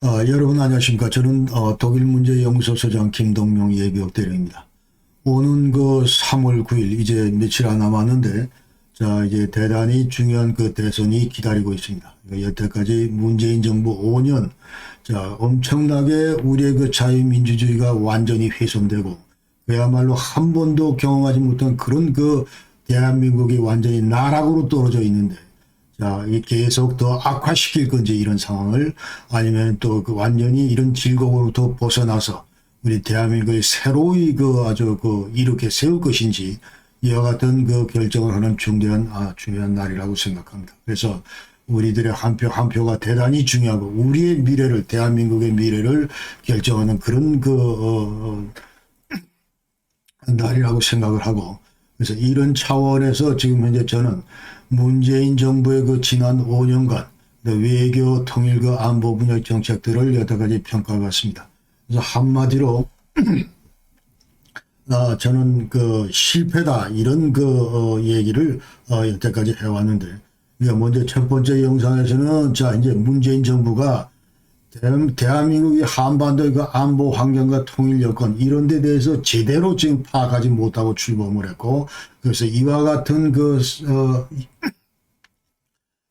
여러분 안녕하십니까. 저는 독일문제연구소 소장 김동명 예비역 대령입니다. 오는 그 3월 9일 이제 며칠 안 남았는데 자 이제 대단히 중요한 그 대선이 기다리고 있습니다. 여태까지 문재인 정부 5년 자 엄청나게 우리의 그 자유민주주의가 완전히 훼손되고 그야말로 한 번도 경험하지 못한 그런 그 대한민국이 완전히 나락으로 떨어져 있는데 자, 이 계속 더 악화시킬 건지 이런 상황을 아니면 또 그 완전히 이런 질곡으로부터 벗어나서 우리 대한민국이 새로이 그 아주 그 이렇게 세울 것인지 이와 같은 그 결정을 하는 중요한 날이라고 생각합니다. 그래서 우리들의 한 표 한 표가 대단히 중요하고 우리의 미래를 대한민국의 미래를 결정하는 그런 날이라고 생각을 하고 그래서 이런 차원에서 지금 현재 저는 문재인 정부의 그 지난 5년간 외교 통일 그 안보 분야 정책들을 여태까지 평가해 봤습니다. 그래서 한마디로 저는 그 실패다 이런 그 얘기를 여태까지 해왔는데 먼저 첫 번째 영상에서는 자 이제 문재인 정부가 대한민국이 한반도의 그 안보 환경과 통일 여건 이런 데 대해서 제대로 지금 파악하지 못하고 출범을 했고 그래서 이와 같은 그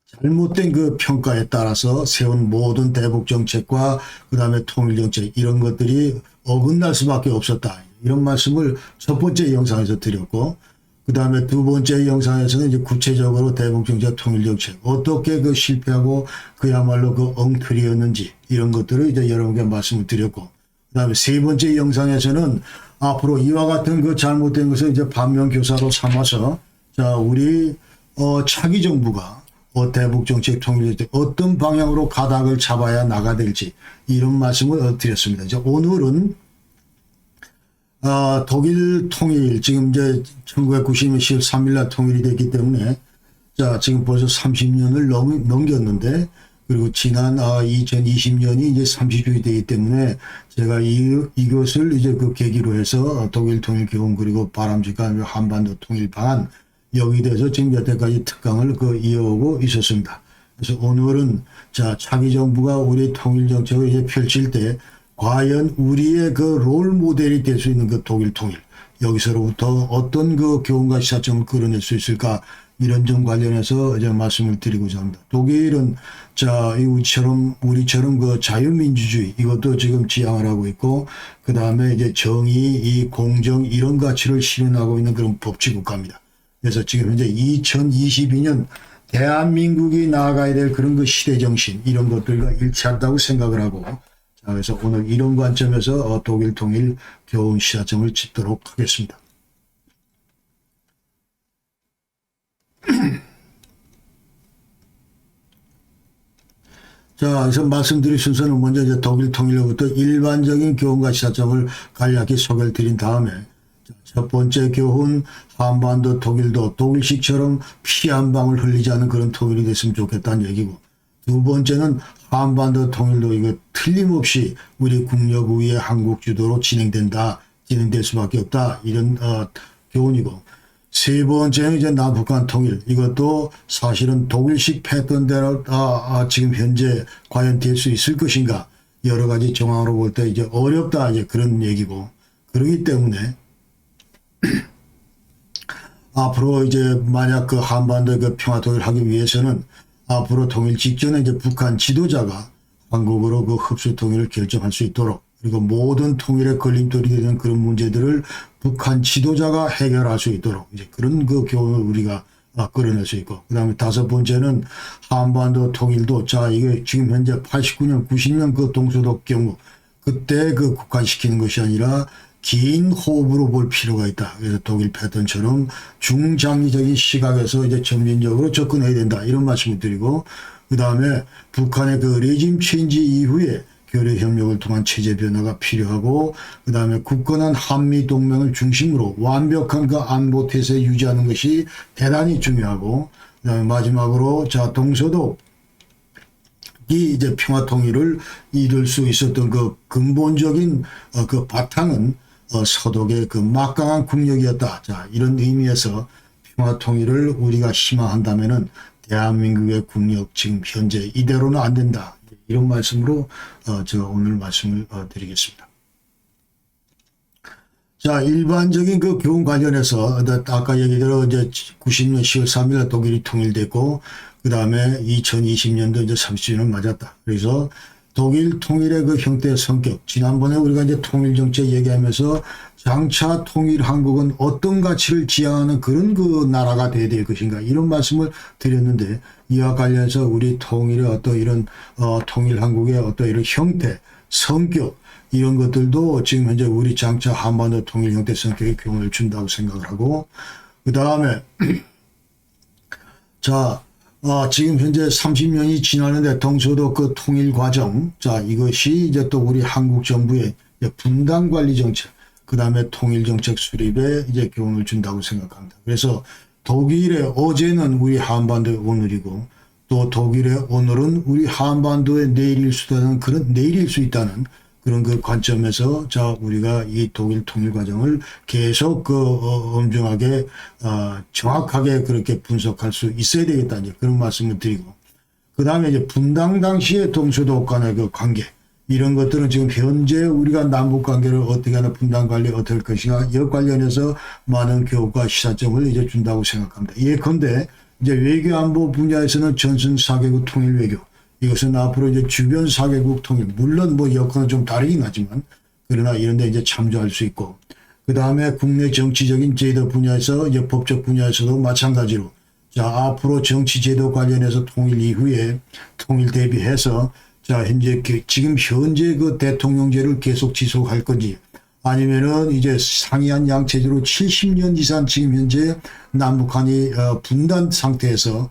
잘못된 그 평가에 따라서 세운 모든 대북 정책과 그 다음에 통일 정책 이런 것들이 어긋날 수밖에 없었다. 이런 말씀을 첫 번째 영상에서 드렸고 그 다음에 두 번째 영상에서는 이제 구체적으로 대북 정책, 통일 정책 어떻게 그 실패하고 그야말로 그 엉터리였는지 이런 것들을 이제 여러분께 말씀을 드렸고 그 다음에 세 번째 영상에서는 앞으로 이와 같은 그 잘못된 것을 이제 반면 교사로 삼아서 자 우리 차기 정부가 대북 정책, 통일 정책 어떤 방향으로 가닥을 잡아야 나가 될지 이런 말씀을 드렸습니다. 이제 오늘은 독일 통일 지금 이제 1990년 10월 3일 날 통일이 됐기 때문에 자 지금 벌써 30년을 넘겼는데 그리고 지난 2020년이 이제 30주년이 되기 때문에 제가 이것을 이제 그 계기로 해서 독일 통일 교훈 그리고 바람직한 한반도 통일 방안 여기에 대해서 지금 여태까지 특강을 이어오고 있었습니다. 그래서 오늘은 자 차기 정부가 우리 통일 정책을 이제 펼칠 때 과연 우리의 그 롤 모델이 될 수 있는 그 독일 통일 여기서로부터 어떤 그 교훈과 시사점을 끌어낼 수 있을까 이런 점 관련해서 이제 말씀을 드리고자 합니다. 독일은 자 우리처럼 그 자유민주주의 이것도 지금 지향을 하고 있고 그 다음에 이제 정의, 이 공정 이런 가치를 실현하고 있는 그런 법치 국가입니다. 그래서 지금 현재 2022년 대한민국이 나아가야 될 그런 그 시대 정신 이런 것들과 일치한다고 생각을 하고 자 그래서 오늘 이런 관점에서 독일 통일 교훈 시사점을 짚도록 하겠습니다. 자, 그래서 말씀드릴 순서는 먼저 이제 독일 통일로부터 일반적인 교훈과 시사점을 간략히 소개를 드린 다음에 첫 번째 교훈 한반도 통일도 독일식처럼 피 한 방울 흘리지 않는 그런 통일이 됐으면 좋겠다는 얘기고 두 번째는 한반도 통일도 이거 틀림없이 우리 국력 위의 한국 주도로 진행될 수밖에 없다 이런 교훈이고 세 번째는 이제 남북한 통일 이것도 사실은 독일식 패턴대로 지금 현재 과연 될 수 있을 것인가 여러 가지 정황으로 볼 때 이제 어렵다 이제 그런 얘기고 그렇기 때문에 앞으로 이제 만약 그 한반도의 그 평화 통일을 하기 위해서는 앞으로 통일 직전에 이제 북한 지도자가 한국으로 그 흡수 통일을 결정할 수 있도록 그리고 모든 통일의 걸림돌이 되는 그런 문제들을 북한 지도자가 해결할 수 있도록 이제 그런 그 교훈을 우리가 끌어낼 수 있고 그 다음에 다섯 번째는 한반도 통일도 자 이게 지금 현재 89년 90년 그 동서독 경우 그때 그 국한시키는 것이 아니라 긴 호흡으로 볼 필요가 있다. 그래서 독일 패턴처럼 중장기적인 시각에서 이제 점진적으로 접근해야 된다. 이런 말씀을 드리고 그 다음에 북한의 그 레짐 체인지 이후에 교류 협력을 통한 체제 변화가 필요하고 그 다음에 굳건한 한미 동맹을 중심으로 완벽한 그 안보 태세 유지하는 것이 대단히 중요하고 그 다음에 마지막으로 자 동서독 이 이제 평화 통일을 이룰 수 있었던 그 근본적인 그 바탕은 서독의 그 막강한 국력이었다. 자, 이런 의미에서 평화 통일을 우리가 희망한다면은 대한민국의 국력 지금 현재 이대로는 안 된다. 이런 말씀으로 제가 오늘 말씀을 드리겠습니다. 자, 일반적인 그 교훈 관련해서 아까 얘기대로 이제 90년 10월 3일 독일이 통일됐고 그 다음에 2020년도 이제 30주년 맞았다. 그래서 독일 통일의 그 형태 성격, 지난번에 우리가 이제 통일 정책 얘기하면서 장차 통일 한국은 어떤 가치를 지향하는 그런 그 나라가 돼야 될 것인가 이런 말씀을 드렸는데 이와 관련해서 우리 통일의 어떤 이런 통일 한국의 어떤 이런 형태, 성격 이런 것들도 지금 현재 우리 장차 한반도 통일 형태 성격에 교훈을 준다고 생각을 하고 그 다음에 자 지금 현재 30년이 지나는데 동서도 그 통일 과정 자 이것이 이제 또 우리 한국 정부의 분단 관리 정책 그 다음에 통일 정책 수립에 이제 교훈을 준다고 생각합니다. 그래서 독일의 어제는 우리 한반도의 오늘이고 또 독일의 오늘은 우리 한반도의 내일일 수 있다는 그런 그 관점에서 자 우리가 이 독일 통일 과정을 계속 그 엄중하게 정확하게 그렇게 분석할 수 있어야 되겠다 이제 그런 말씀을 드리고 그 다음에 이제 분당 당시의 동서독 간의 그 관계 이런 것들은 지금 현재 우리가 남북 관계를 어떻게 하나 분단 관리 어떻게 할 것인가 이 관련해서 많은 교육과 시사점을 이제 준다고 생각합니다. 예컨대 이제 외교 안보 분야에서는 전선 4개국 통일 외교 이것은 앞으로 이제 주변 4개국 통일 물론 뭐 여건은 좀 다르긴 하지만 그러나 이런 데 이제 참조할 수 있고 그 다음에 국내 정치적인 제도 분야에서 이제 법적 분야에서도 마찬가지로 자 앞으로 정치 제도 관련해서 통일 이후에 통일 대비해서 자, 지금 현재 그 대통령제를 계속 지속할 건지 아니면은 이제 상이한 양체제로 70년 이상 지금 현재 남북한이 분단 상태에서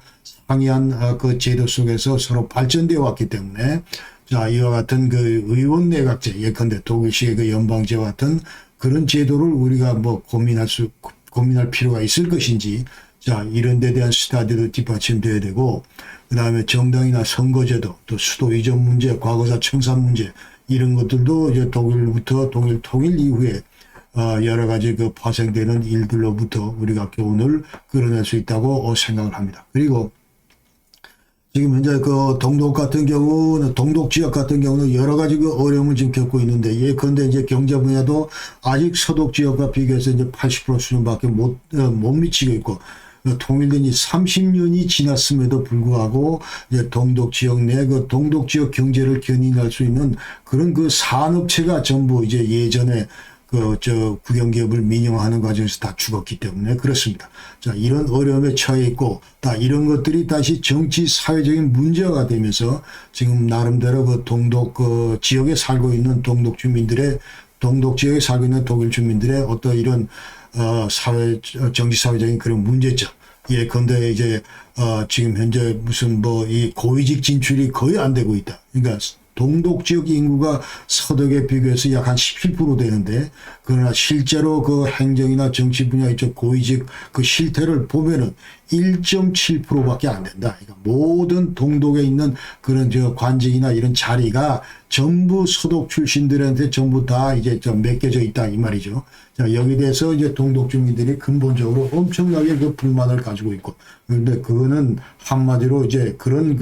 상이한 그 제도 속에서 서로 발전되어 왔기 때문에 자, 이와 같은 그 의원 내각제 예컨대 독일식의 그 연방제와 같은 그런 제도를 우리가 뭐 고민할 필요가 있을 것인지 자, 이런 데 대한 스타디도 뒷받침돼야 되고 그 다음에 정당이나 선거제도, 또 수도 이전 문제, 과거사 청산 문제 이런 것들도 이제 독일부터 독일 통일 이후에 여러 가지 그 파생되는 일들로부터 우리가 교훈을 끌어낼 수 있다고 생각을 합니다. 그리고 지금 현재 그 동독 같은 경우는 동독 지역 같은 경우는 여러 가지 그 어려움을 지금 겪고 있는데 예컨대 이제 경제 분야도 아직 서독 지역과 비교해서 이제 80% 수준밖에 못 미치고 있고. 통일된 지 30년이 지났음에도 불구하고 이제 동독 지역 내 그 동독 지역 경제를 견인할 수 있는 그런 그 산업체가 전부 이제 예전에 국영기업을 민영화하는 과정에서 다 죽었기 때문에 그렇습니다. 자, 이런 어려움에 처해 있고, 이런 것들이 다시 정치, 사회적인 문제가 되면서 지금 나름대로 그 동독 지역에 살고 있는 동독 지역에 살고 있는 독일 주민들의 어떤 이런 정치 사회적인 그런 문제점. 예컨대 이제 지금 현재 무슨 이 고위직 진출이 거의 안 되고 있다. 그러니까 동독 지역 인구가 서독에 비교해서 약 한 17% 되는데 그러나 실제로 그 행정이나 정치 분야 이쪽 고위직 그 실태를 보면은 1.7%밖에 안 된다. 그러니까 모든 동독에 있는 그런 관직이나 이런 자리가 전부 서독 출신들한테 전부 다 이제 좀 맡겨져 있다 이 말이죠. 자, 여기에 대해서 이제 동독 주민들이 근본적으로 엄청나게 그 불만을 가지고 있고, 그런데 그거는 한마디로 이제 그런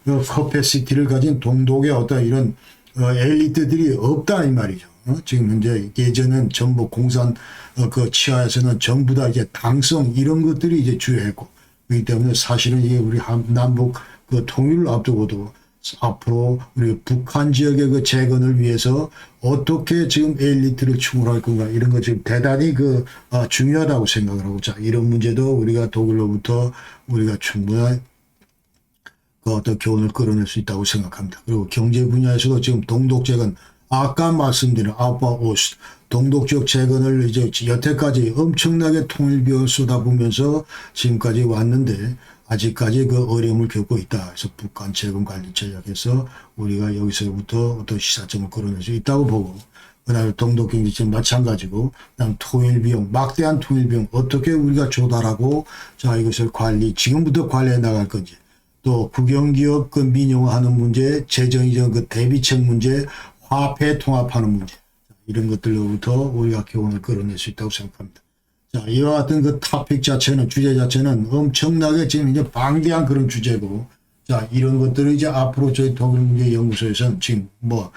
커패시티를 가진 동독의 어떤 이런 엘리트들이 없다 이 말이죠. 지금 현재 예전엔 전부 공산 치하에서는 전부 다 이제 당성 이런 것들이 이제 주요했고, 그렇기 때문에 사실은 이게 우리 남북 통일을 앞두고도 앞으로 우리 북한 지역의 그 재건을 위해서 어떻게 지금 엘리트를 충원할 건가 이런 거 지금 대단히 중요하다고 생각을 하고, 자, 이런 문제도 우리가 독일로부터 우리가 충분한 어떤 교훈을 끌어낼 수 있다고 생각합니다. 그리고 경제 분야에서도 지금 동독 재건 아까 말씀드린 아우파오스트 동독 지역 재건을 이제 여태까지 엄청나게 통일 비용을 쏟아부으면서 지금까지 왔는데 아직까지 그 어려움을 겪고 있다. 그래서 북한 재건 관리 전략에서 우리가 여기서부터 어떤 시사점을 끌어낼 수 있다고 보고, 그다음에 동독 경제점 마찬가지고, 그다음 통일 비용, 막대한 통일 비용 어떻게 우리가 조달하고, 자, 이것을 지금부터 관리해 나갈 건지, 또 국영기업 민영화하는 문제, 재정 이전 대비책 문제, 화폐 통합하는 문제, 이런 것들로부터 우리가 교훈을 끌어낼 수 있다고 생각합니다. 자, 이와 같은 토픽 자체는, 주제 자체는 엄청나게 지금 이제 방대한 그런 주제고, 자, 이런 것들을 이제 앞으로 저희 독일문제연구소에서는 지금 뭐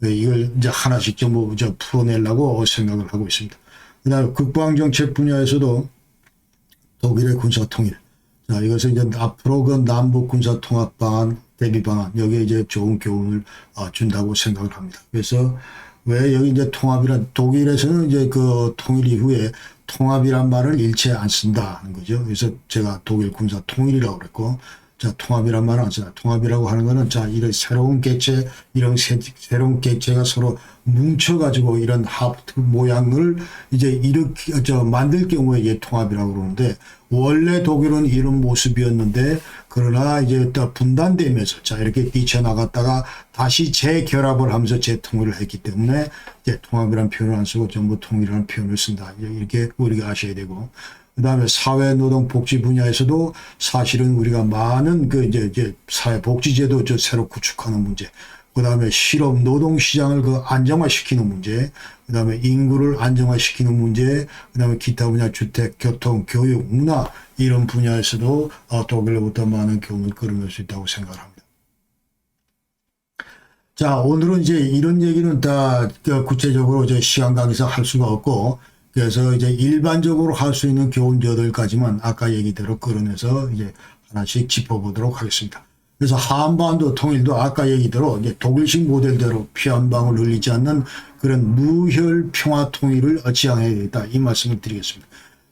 이걸 이제 하나씩 좀 풀어내려고 생각을 하고 있습니다. 그다음에 국방정책 분야에서도 독일의 군사통일. 자, 이것은 이제 앞으로 그 남북 군사통합 방안, 대비 방안, 여기에 이제 좋은 교훈을 준다고 생각을 합니다. 그래서 왜 여기 이제 통합이란, 독일에서는 이제 그 통일 이후에 통합이란 말을 일체 안 쓴다는 거죠. 그래서 제가 독일 군사 통일이라고 그랬고, 자, 통합이란 말은 안 써요. 통합이라고 하는 거는, 자, 이런 새로운 객체, 이런 새로운 객체가 서로 뭉쳐가지고 이런 합 모양을 이제 이렇게, 만들 경우에 이게 통합이라고 그러는데, 원래 독일은 이런 모습이었는데, 그러나 이제 또 분단되면서, 자, 이렇게 뛰쳐나갔다가 다시 재결합을 하면서 재통일을 했기 때문에, 이제 통합이라는 표현을 안 쓰고 전부 통일이라는 표현을 쓴다. 이렇게 우리가 아셔야 되고, 그 다음에 사회노동복지 분야에서도 사실은 우리가 많은 그 이제 사회복지제도 새로 구축하는 문제, 그 다음에 실업 노동시장을 그 안정화시키는 문제, 그 다음에 인구를 안정화시키는 문제, 그 다음에 기타 분야 주택, 교통, 교육, 문화 이런 분야에서도 독일로부터 많은 교훈을 끌어낼 수 있다고 생각을 합니다. 자, 오늘은 이제 이런 얘기는 다 구체적으로 이제 시간 관계상 할 수가 없고, 그래서 이제 일반적으로 할 수 있는 교훈 8가지만 아까 얘기대로 끌어내서 이제 하나씩 짚어보도록 하겠습니다. 그래서 한반도 통일도 아까 얘기대로 이제 독일식 모델대로 피 한 방울 흘리지 않는 그런 무혈 평화 통일을 지향해야 되겠다. 이 말씀을 드리겠습니다.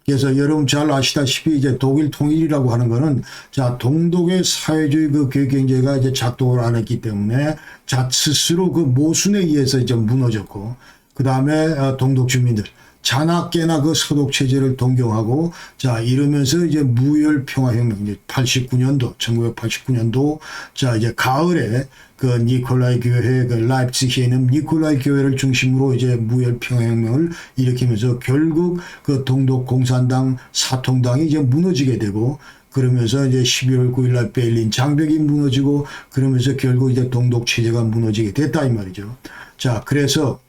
그래서 여러분 잘 아시다시피 이제 독일 통일이라고 하는 거는, 자, 동독의 사회주의 그 교육경제가 이제 작동을 안 했기 때문에 자 스스로 그 모순에 의해서 이제 무너졌고, 그 다음에 동독 주민들 자나깨나 그 서독 체제를 동경하고, 자, 이러면서 이제 무혈 평화혁명, 이제 89년도, 1989년도, 자, 이제 가을에 그 니콜라이 교회, 그 라입치히에 있는 니콜라이 교회를 중심으로 이제 무혈 평화혁명을 일으키면서 결국 그 동독 공산당 사통당이 이제 무너지게 되고, 그러면서 이제 11월 9일 날 베를린 장벽이 무너지고, 그러면서 결국 이제 동독 체제가 무너지게 됐다 이 말이죠. 자, 그래서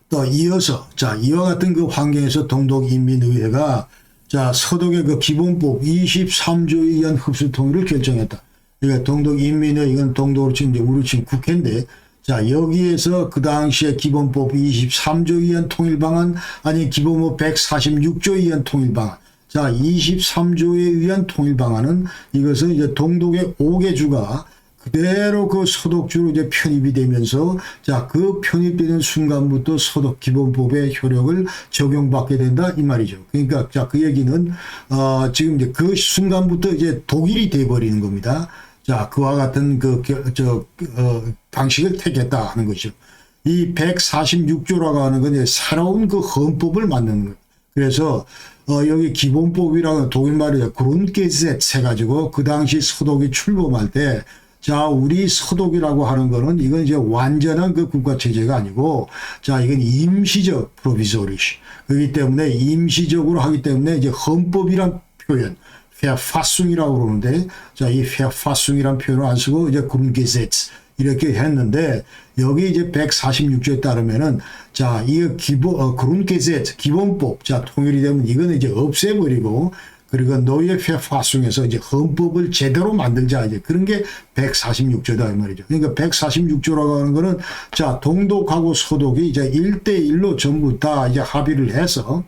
또 이어서, 자, 이와 같은 그 환경에서 동독인민의회가, 자, 서독의 그 기본법 23조에 의한 흡수 통일을 결정했다. 그러니까 동독인민회, 이건 동독으로 치면 이제 우리 지금 국회인데, 자, 여기에서 그 당시에 기본법 23조에 의한 통일 방안, 아니 기본법 146조에 의한 통일 방안. 자, 23조에 의한 통일 방안은 이것은 이제 동독의 5개 주가 그대로 그 서독주로 이제 편입이 되면서, 자, 그 편입되는 순간부터 서독 기본법의 효력을 적용받게 된다 이 말이죠. 그러니까 자, 그 얘기는 지금 이제 그 순간부터 이제 독일이 돼버리는 겁니다. 자, 그와 같은 방식을 택했다 하는 것이죠. 이 146조라고 하는 건 이제 새로운 그 헌법을 만드는 거예요. 그래서 여기 기본법이라고 독일 말이죠. 그룬게세트 해가지고 그 당시 서독이 출범할 때, 자, 우리 서독이라고 하는 거는 이건 이제 완전한 그 국가체제가 아니고, 자, 이건 임시적 프로비소리시. 그렇기 때문에 임시적으로 하기 때문에 이제 헌법이란 표현, 페어파숭이라고 그러는데, 자, 이 페어파숭이란 표현을 안 쓰고 이제 그룬게세트 이렇게 했는데, 여기 이제 146조에 따르면은, 자, 이 그룬게세트 기본법, 자, 통일이 되면 이거는 이제 없애버리고, 그리고 노예 페파숭에서 이제 헌법을 제대로 만들자, 이제 그런 게 146조다 이 말이죠. 그러니까 146조라고 하는 거는, 자, 동독하고 서독이 이제 1대1로 전부 다 이제 합의를 해서,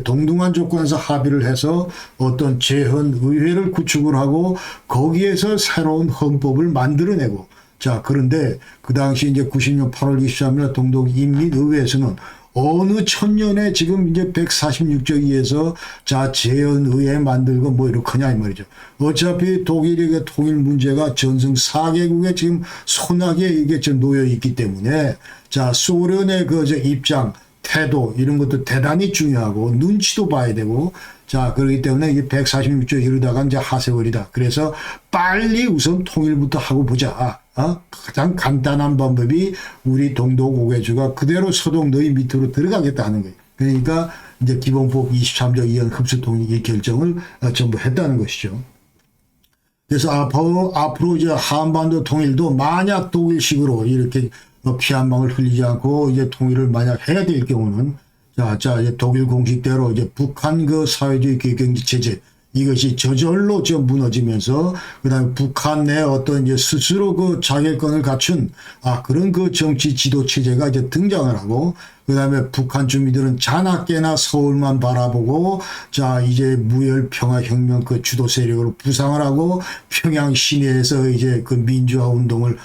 동등한 조건에서 합의를 해서 어떤 재헌 의회를 구축을 하고 거기에서 새로운 헌법을 만들어내고, 자, 그런데 그 당시 이제 90년 8월 23일 동독인민의회에서는 어느 천년에 지금 이제 146조에 의해서, 자, 재헌의회 만들고 뭐 이렇게냐 이 말이죠. 어차피 독일의 통일 문제가 전승 4개국에 지금 손아귀에 이게 지금 놓여 있기 때문에, 자, 소련의 그 입장, 태도 이런 것도 대단히 중요하고 눈치도 봐야 되고, 자, 그렇기 때문에 이 146조 이러다가 이제 하세월이다. 그래서 빨리 우선 통일부터 하고 보자. 가장 간단한 방법이 우리 동독 5개주가 그대로 서독 너희 밑으로 들어가겠다 하는 거예요. 그러니까 이제 기본법 23조 2원 흡수 통일 이 결정을 전부 했다는 것이죠. 그래서 앞으로 이제 한반도 통일도 만약 독일식으로 이렇게 피 한 방울 흘리지 않고 이제 통일을 만약 해야 될 경우는, 자, 이제 독일 공식대로 이제 북한 그 사회주의 경제 체제, 이것이 저절로 좀 무너지면서 그다음에 북한 내 어떤 이제 스스로 그 자결권을 갖춘 그런 그 정치 지도 체제가 이제 등장을 하고 그다음에 북한 주민들은 자나깨나 서울만 바라보고 자 이제 무혈 평화 혁명 그 주도 세력으로 부상을 하고 평양 시내에서 이제 그 민주화 운동을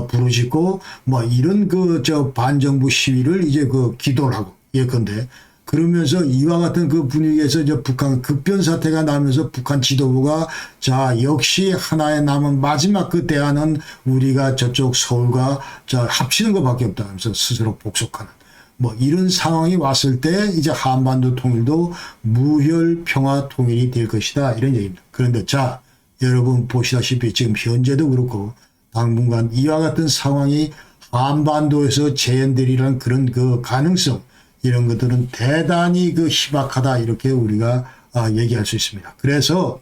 부르짖고 뭐 이런 그 저 반정부 시위를 이제 그 기도를 하고 예컨대 그러면서 이와 같은 그 분위기에서 이제 북한 급변 사태가 나면서 북한 지도부가 자 역시 하나의 남은 마지막 그 대안은 우리가 저쪽 서울과 자 합치는 것밖에 없다 하면서 스스로 복속하는 뭐 이런 상황이 왔을 때 이제 한반도 통일도 무혈 평화 통일이 될 것이다 이런 얘기입니다. 그런데 자 여러분 보시다시피 지금 현재도 그렇고 당분간 이와 같은 상황이 한반도에서 재현되리라는 그런 그 가능성 이런 것들은 대단히 그 희박하다 이렇게 우리가 얘기할 수 있습니다. 그래서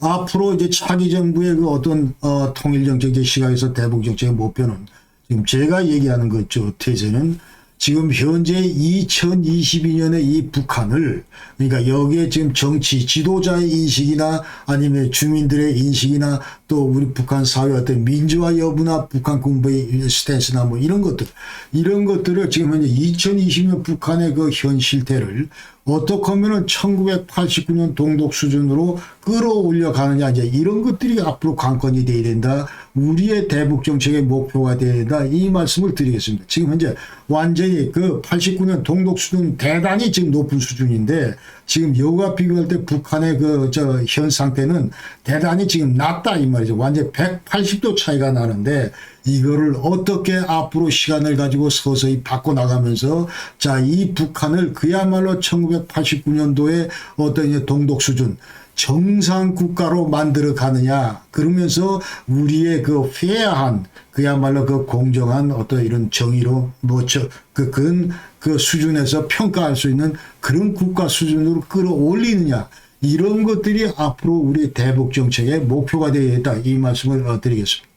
앞으로 이제 차기 정부의 그 어떤 통일 정책의 시각에서 대북 정책의 목표는 지금 제가 얘기하는 그 태세는 지금 현재 2022년에 이 북한을 그러니까 여기에 지금 정치 지도자의 인식이나 아니면 주민들의 인식이나 또 우리 북한 사회 어떤 민주화 여부나 북한 군부의 스탠스나 뭐 이런 것들을 지금 현재 2020년 북한의 그 현 실태를 어떻게 하면은 1989년 동독 수준으로 끌어올려 가느냐 이제 이런 것들이 앞으로 관건이 돼야 된다. 우리의 대북 정책의 목표가 돼야 된다. 이 말씀을 드리겠습니다. 지금 현재 완전히 그 89년 동독 수준 대단히 지금 높은 수준인데 지금 여과 비교할 때 북한의 그 현 상태는 대단히 지금 낮다 이 말이죠. 완전 180도 차이가 나는데 이거를 어떻게 앞으로 시간을 가지고 서서히 바꿔나가면서 자, 이 북한을 그야말로 1989년도에 어떤 동독 수준 정상 국가로 만들어 가느냐 그러면서 우리의 그 페어한 그야말로 그 공정한 어떤 이런 정의로 그 수준에서 평가할 수 있는 그런 국가 수준으로 끌어올리느냐 이런 것들이 앞으로 우리 대북 정책의 목표가 되어야겠다 이 말씀을 드리겠습니다.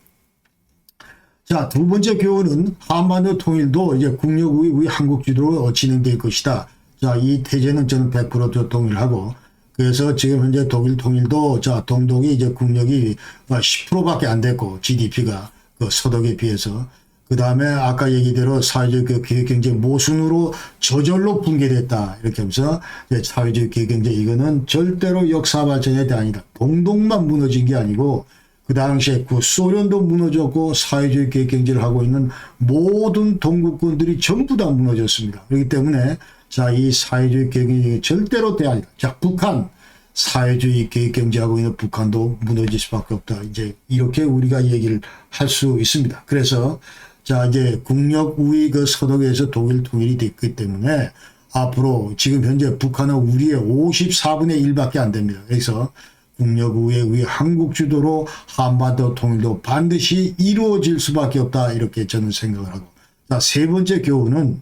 자, 두 번째 교훈은 한반도 통일도 이제 국력의 우리 한국 주도로 진행될 것이다. 자, 이 태제는 저는 100% 동일하고 그래서 지금 현재 독일 통일도 자, 동독이 이제 국력이 10%밖에 안 됐고 GDP가 그 서독에 비해서 그 다음에 아까 얘기대로 사회주의 그 기획경제 모순으로 저절로 붕괴됐다. 이렇게 하면서 사회주의 기획경제 이거는 절대로 역사 발전의 대안이다. 동독만 무너진 게 아니고 그 당시에 그 소련도 무너졌고 사회주의 기획경제를 하고 있는 모든 동국권들이 전부 다 무너졌습니다. 그렇기 때문에 자, 이 사회주의 기획경제 절대로 대안이다. 자, 북한 사회주의 기획경제하고 있는 북한도 무너질 수밖에 없다. 이제 이렇게 우리가 얘기를 할 수 있습니다. 그래서 자, 이제 국력 우위 그 서독에서 독일 통일이 됐기 때문에 앞으로 지금 현재 북한은 우리의 54분의 1밖에 안 됩니다. 그래서 국력 우위의 우리 한국 주도로 한반도 통일도 반드시 이루어질 수밖에 없다. 이렇게 저는 생각을 하고. 자, 세 번째 교훈은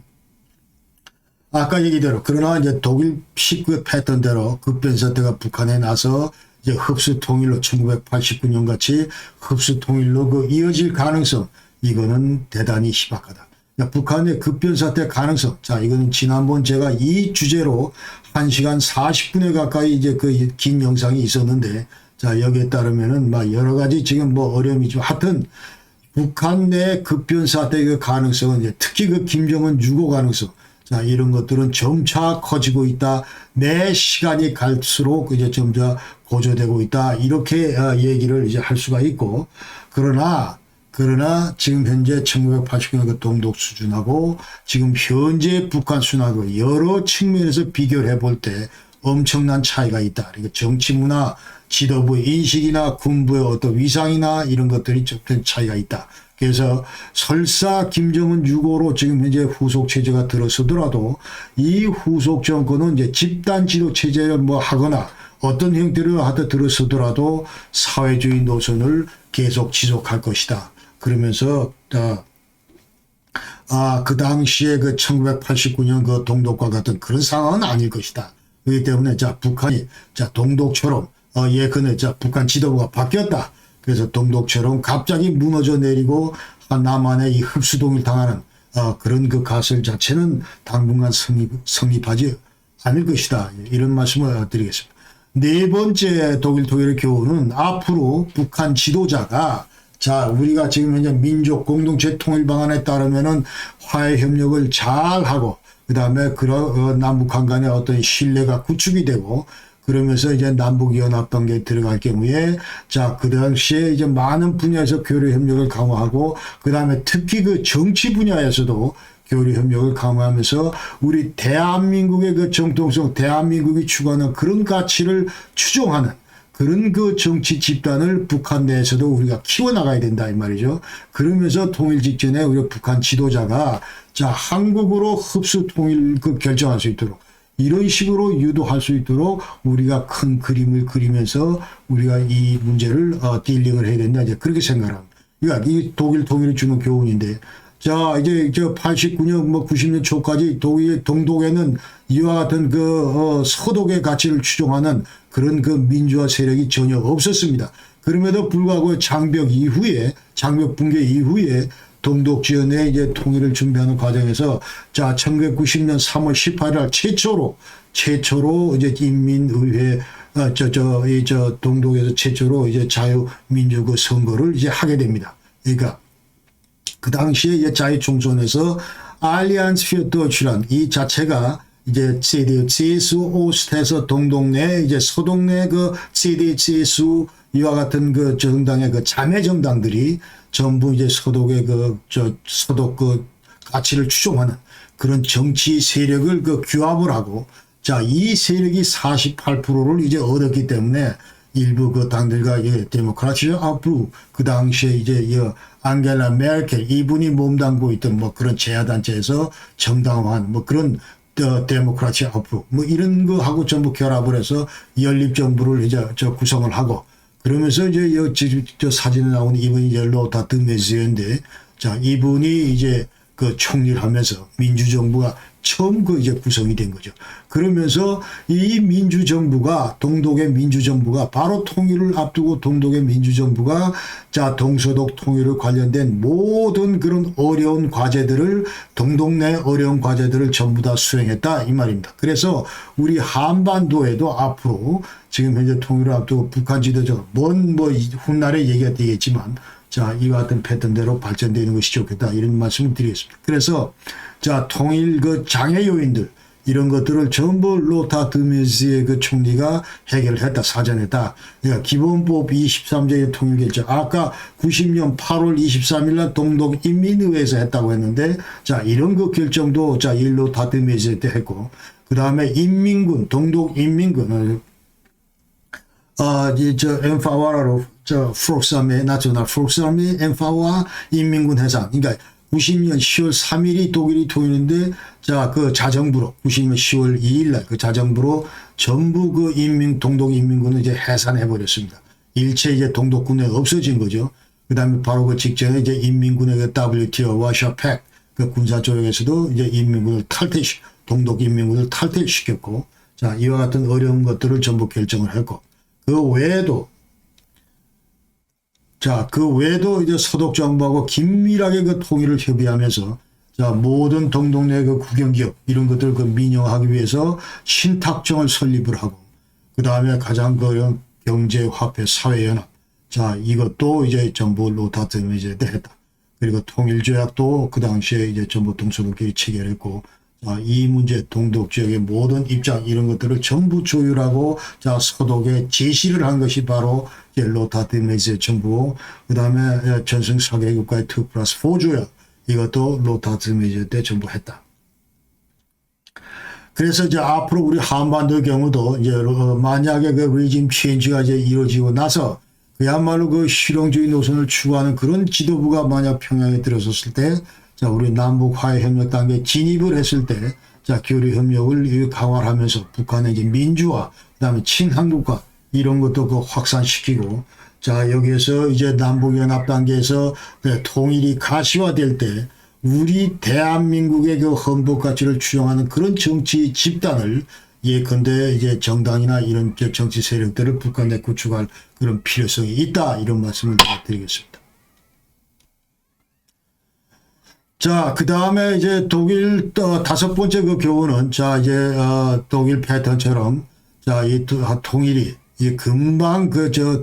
아까 얘기대로 그러나 이제 독일식 그 패턴대로 급변 사태가 북한에 나서 이제 흡수 통일로 1989년 같이 흡수 통일로 그 이어질 가능성 이거는 대단히 희박하다. 북한의 급변 사태 가능성. 자, 이거는 지난번 제가 이 주제로 1시간 40분에 가까이 이제 그 긴 영상이 있었는데 자, 여기에 따르면은 막 여러 가지 지금 뭐 어려움이 좀 하여튼 북한 내 급변 사태의 그 가능성은 이제 특히 그 김정은 유고 가능성. 자, 이런 것들은 점차 커지고 있다. 매 시간이 갈수록 이제 점차 고조되고 있다. 이렇게 얘기를 이제 할 수가 있고 그러나 지금 현재 1989년 그 동독 수준하고 지금 현재 북한 수준하고 여러 측면에서 비교를 해볼 때 엄청난 차이가 있다. 그러니까 정치 문화, 지도부의 인식이나 군부의 어떤 위상이나 이런 것들이 좀 차이가 있다. 그래서 설사 김정은 6호로 지금 현재 후속 체제가 들어서더라도 이 후속 정권은 이제 집단 지도 체제를 뭐 하거나 어떤 형태로 하다 들어서더라도 사회주의 노선을 계속 지속할 것이다. 그러면서 그 당시에 그 1989년 그 동독과 같은 그런 상황은 아닐 것이다. 그렇기 때문에 자, 북한이 자, 동독처럼 예컨대 자, 북한 지도부가 바뀌었다. 그래서 동독처럼 갑자기 무너져 내리고 남한의 이 흡수동을 당하는 그런 그 가설 자체는 당분간 성립하지 않을 것이다. 이런 말씀을 드리겠습니다. 네 번째 독일 통일의 교훈은 앞으로 북한 지도자가 자, 우리가 지금 현재 민족 공동체 통일 방안에 따르면은 화해 협력을 잘 하고, 그 다음에 그런 남북한 간의 어떤 신뢰가 구축이 되고, 그러면서 이제 남북연합 단계에 들어갈 경우에, 자, 그 당시에 이제 많은 분야에서 교류 협력을 강화하고, 그 다음에 특히 그 정치 분야에서도 교류 협력을 강화하면서 우리 대한민국의 그 정통성, 대한민국이 추구하는 그런 가치를 추종하는 그런 그 정치 집단을 북한 내에서도 우리가 키워나가야 된다 이 말이죠. 그러면서 통일 직전에 우리 북한 지도자가 자 한국으로 흡수 통일 그 결정할 수 있도록 이런 식으로 유도할 수 있도록 우리가 큰 그림을 그리면서 우리가 이 문제를 딜링을 해야 된다 이제 그렇게 생각합니다. 그러니까 이 독일 통일이 주는 교훈인데. 자, 이제 89년, 90년 초까지 독일, 동독에는 이와 같은 서독의 가치를 추종하는 그런 그 민주화 세력이 전혀 없었습니다. 그럼에도 불구하고 장벽 붕괴 이후에 동독 지연의 이제 통일을 준비하는 과정에서 자, 1990년 3월 18일 날 최초로 이제 인민의회 동독에서 최초로 이제 자유민주 그 선거를 이제 하게 됩니다. 그러니까 그 당시에 자유총선에서 알리안스 für Deutschland 이 자체가 이제 CDU 오스트에서 동독 내 이제 서독 내 그 CDU 이와 같은 그 정당의 그 자매 정당들이 전부 이제 서독의 서독 그 가치를 추종하는 그런 정치 세력을 그 규합을 하고 자, 이 세력이 48%를 이제 얻었기 때문에 일부 그 당들과 데모크라치아 앞으로 그 당시에 이제 앙겔라 메르켈 이분이 몸담고 있던 그런 제야단체에서 정당화한 그런 데모크라치아 앞으로 이런 거 하고 전부 결합을 해서 연립정부를 이제 구성을 하고 그러면서 이제 저 사진에 나오는 이분이 이제 로타트 메즈인데 자 이분이 이제 그 총리를 하면서 민주정부가 처음 이제 구성이 된 거죠. 그러면서 이 민주정부가 동독의 민주정부가 바로 통일을 앞두고 동독의 민주정부가 자 동서독 통일을 관련된 모든 그런 어려운 과제들을 동독 내 어려운 과제들을 전부 다 수행했다 이 말입니다. 그래서 우리 한반도에도 앞으로 지금 현재 통일을 앞두고 북한 지도자가 훗날에 얘기가 되겠지만 자, 이와 같은 패턴대로 발전되는 것이 좋겠다. 이런 말씀을 드리겠습니다. 그래서, 자, 통일 그 장애 요인들, 이런 것들을 전부 로타 드메즈의 그 총리가 해결했다, 사전했다. 그러니까 기본법 23조의 통일결정. 아까 90년 8월 23일 날 동독 인민의회에서 했다고 했는데, 자, 이런 그 결정도 자, 이 로타 드메즈 때 했고, 그 다음에 인민군, 동독 인민군, 엔파와라로 프록사메 나tional 프록사메 엔파와 인민군 해상 그러니까 90년 10월 3일이 독일이 통일인데 자 그 자정부로 90년 10월 2일 날 그 자정부로 전부 그 동독 인민군을 이제 해산해 버렸습니다. 일체 이제 동독군에 없어진 거죠. 그다음에 바로 그 직전에 이제 인민군의 그 WTO 와샤 팩 그 군사 조약에서도 이제 인민군을 동독 인민군을 탈퇴시켰고 자 이와 같은 어려운 것들을 전부 결정을 했고 그 외에도 이제 서독 정부하고 긴밀하게 그 통일을 협의하면서 자, 모든 동독 내 그 국영기업 이런 것들을 그 민영화하기 위해서 신탁정을 설립을 하고 그 다음에 가장 그 경제화폐 사회연합 자, 이것도 이제 전부 로타트 이제 했다. 그리고 통일조약도 그 당시에 이제 전부 동서독끼리 체결했고 자, 이 문제 동독 지역의 모든 입장 이런 것들을 전부 조율하고 자 서독에 제시를 한 것이 바로 로타트 메즈 정부고 그 다음에 전승 4개국과의 2+4 조약 이것도 로타트 메즈 때 전부 했다. 그래서 이제 앞으로 우리 한반도의 경우도 이제 만약에 그 리짐 체인지가 이제 이루어지고 나서 그야말로 그 실용주의 노선을 추구하는 그런 지도부가 만약 평양에 들어섰을 때 자, 우리 남북 화해 협력 단계에 진입을 했을 때, 자, 교류 협력을 강화하면서 북한의 이제 민주화, 그다음에 친한국화 이런 것도 그 확산시키고, 자, 여기에서 이제 남북연합 단계에서 통일이 가시화될 때, 우리 대한민국의 그 헌법 가치를 추종하는 그런 정치 집단을 예컨대 이제 정당이나 이런 정치 세력들을 북한 내 구축할 그런 필요성이 있다 이런 말씀을 드리겠습니다. 자, 그 다음에 이제 독일 다섯 번째 그 교훈은 자, 이제 독일 패턴처럼 자, 이 통일이 이게 금방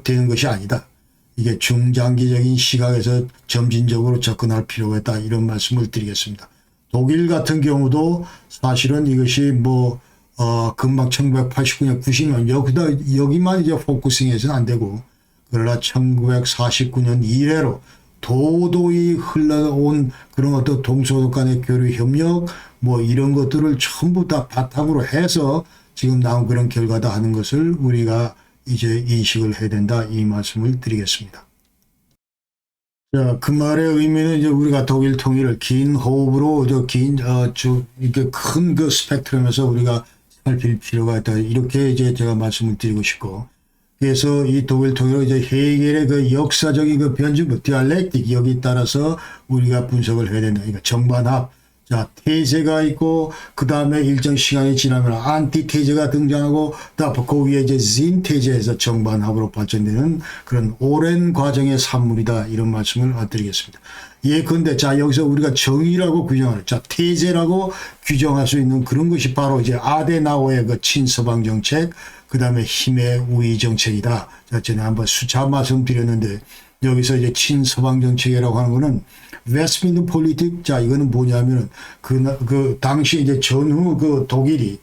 되는 것이 아니다. 이게 중장기적인 시각에서 점진적으로 접근할 필요가 있다. 이런 말씀을 드리겠습니다. 독일 같은 경우도 사실은 이것이 금방 1989년, 90년, 여기만 이제 포커싱해서는 안 되고, 그러나 1949년 이래로 도도히 흘러온 그런 어떤 동서독 간의 교류 협력, 이런 것들을 전부 다 바탕으로 해서 지금 나온 그런 결과다 하는 것을 우리가 이제 인식을 해야 된다. 이 말씀을 드리겠습니다. 자, 그 말의 의미는 이제 우리가 독일 통일을 긴 호흡으로 이렇게 큰 그 스펙트럼에서 우리가 살필 필요가 있다. 이렇게 이제 제가 말씀을 드리고 싶고, 그래서 이 독일 통일을 이제 헤겔의 그 역사적인 그 변증, 디알렉틱, 여기 따라서 우리가 분석을 해야 된다. 그러니까 정반합. 자, 태제가 있고, 그 다음에 일정 시간이 지나면 안티태제가 등장하고, 그 위에 이제 진태제에서 정반합으로 발전되는 그런 오랜 과정의 산물이다. 이런 말씀을 드리겠습니다. 예컨대, 자, 여기서 우리가 정의라고 규정하는, 자, 태제라고 규정할 수 있는 그런 것이 바로 이제 아데나우어의 그 친서방 정책, 그 다음에 힘의 우위 정책이다. 자, 전에 한번 수차 말씀드렸는데, 여기서 이제 친서방 정책이라고 하는 거는 웨스트민스터 폴리틱, 자, 이거는 뭐냐면은 그 당시 이제 전후 그 독일이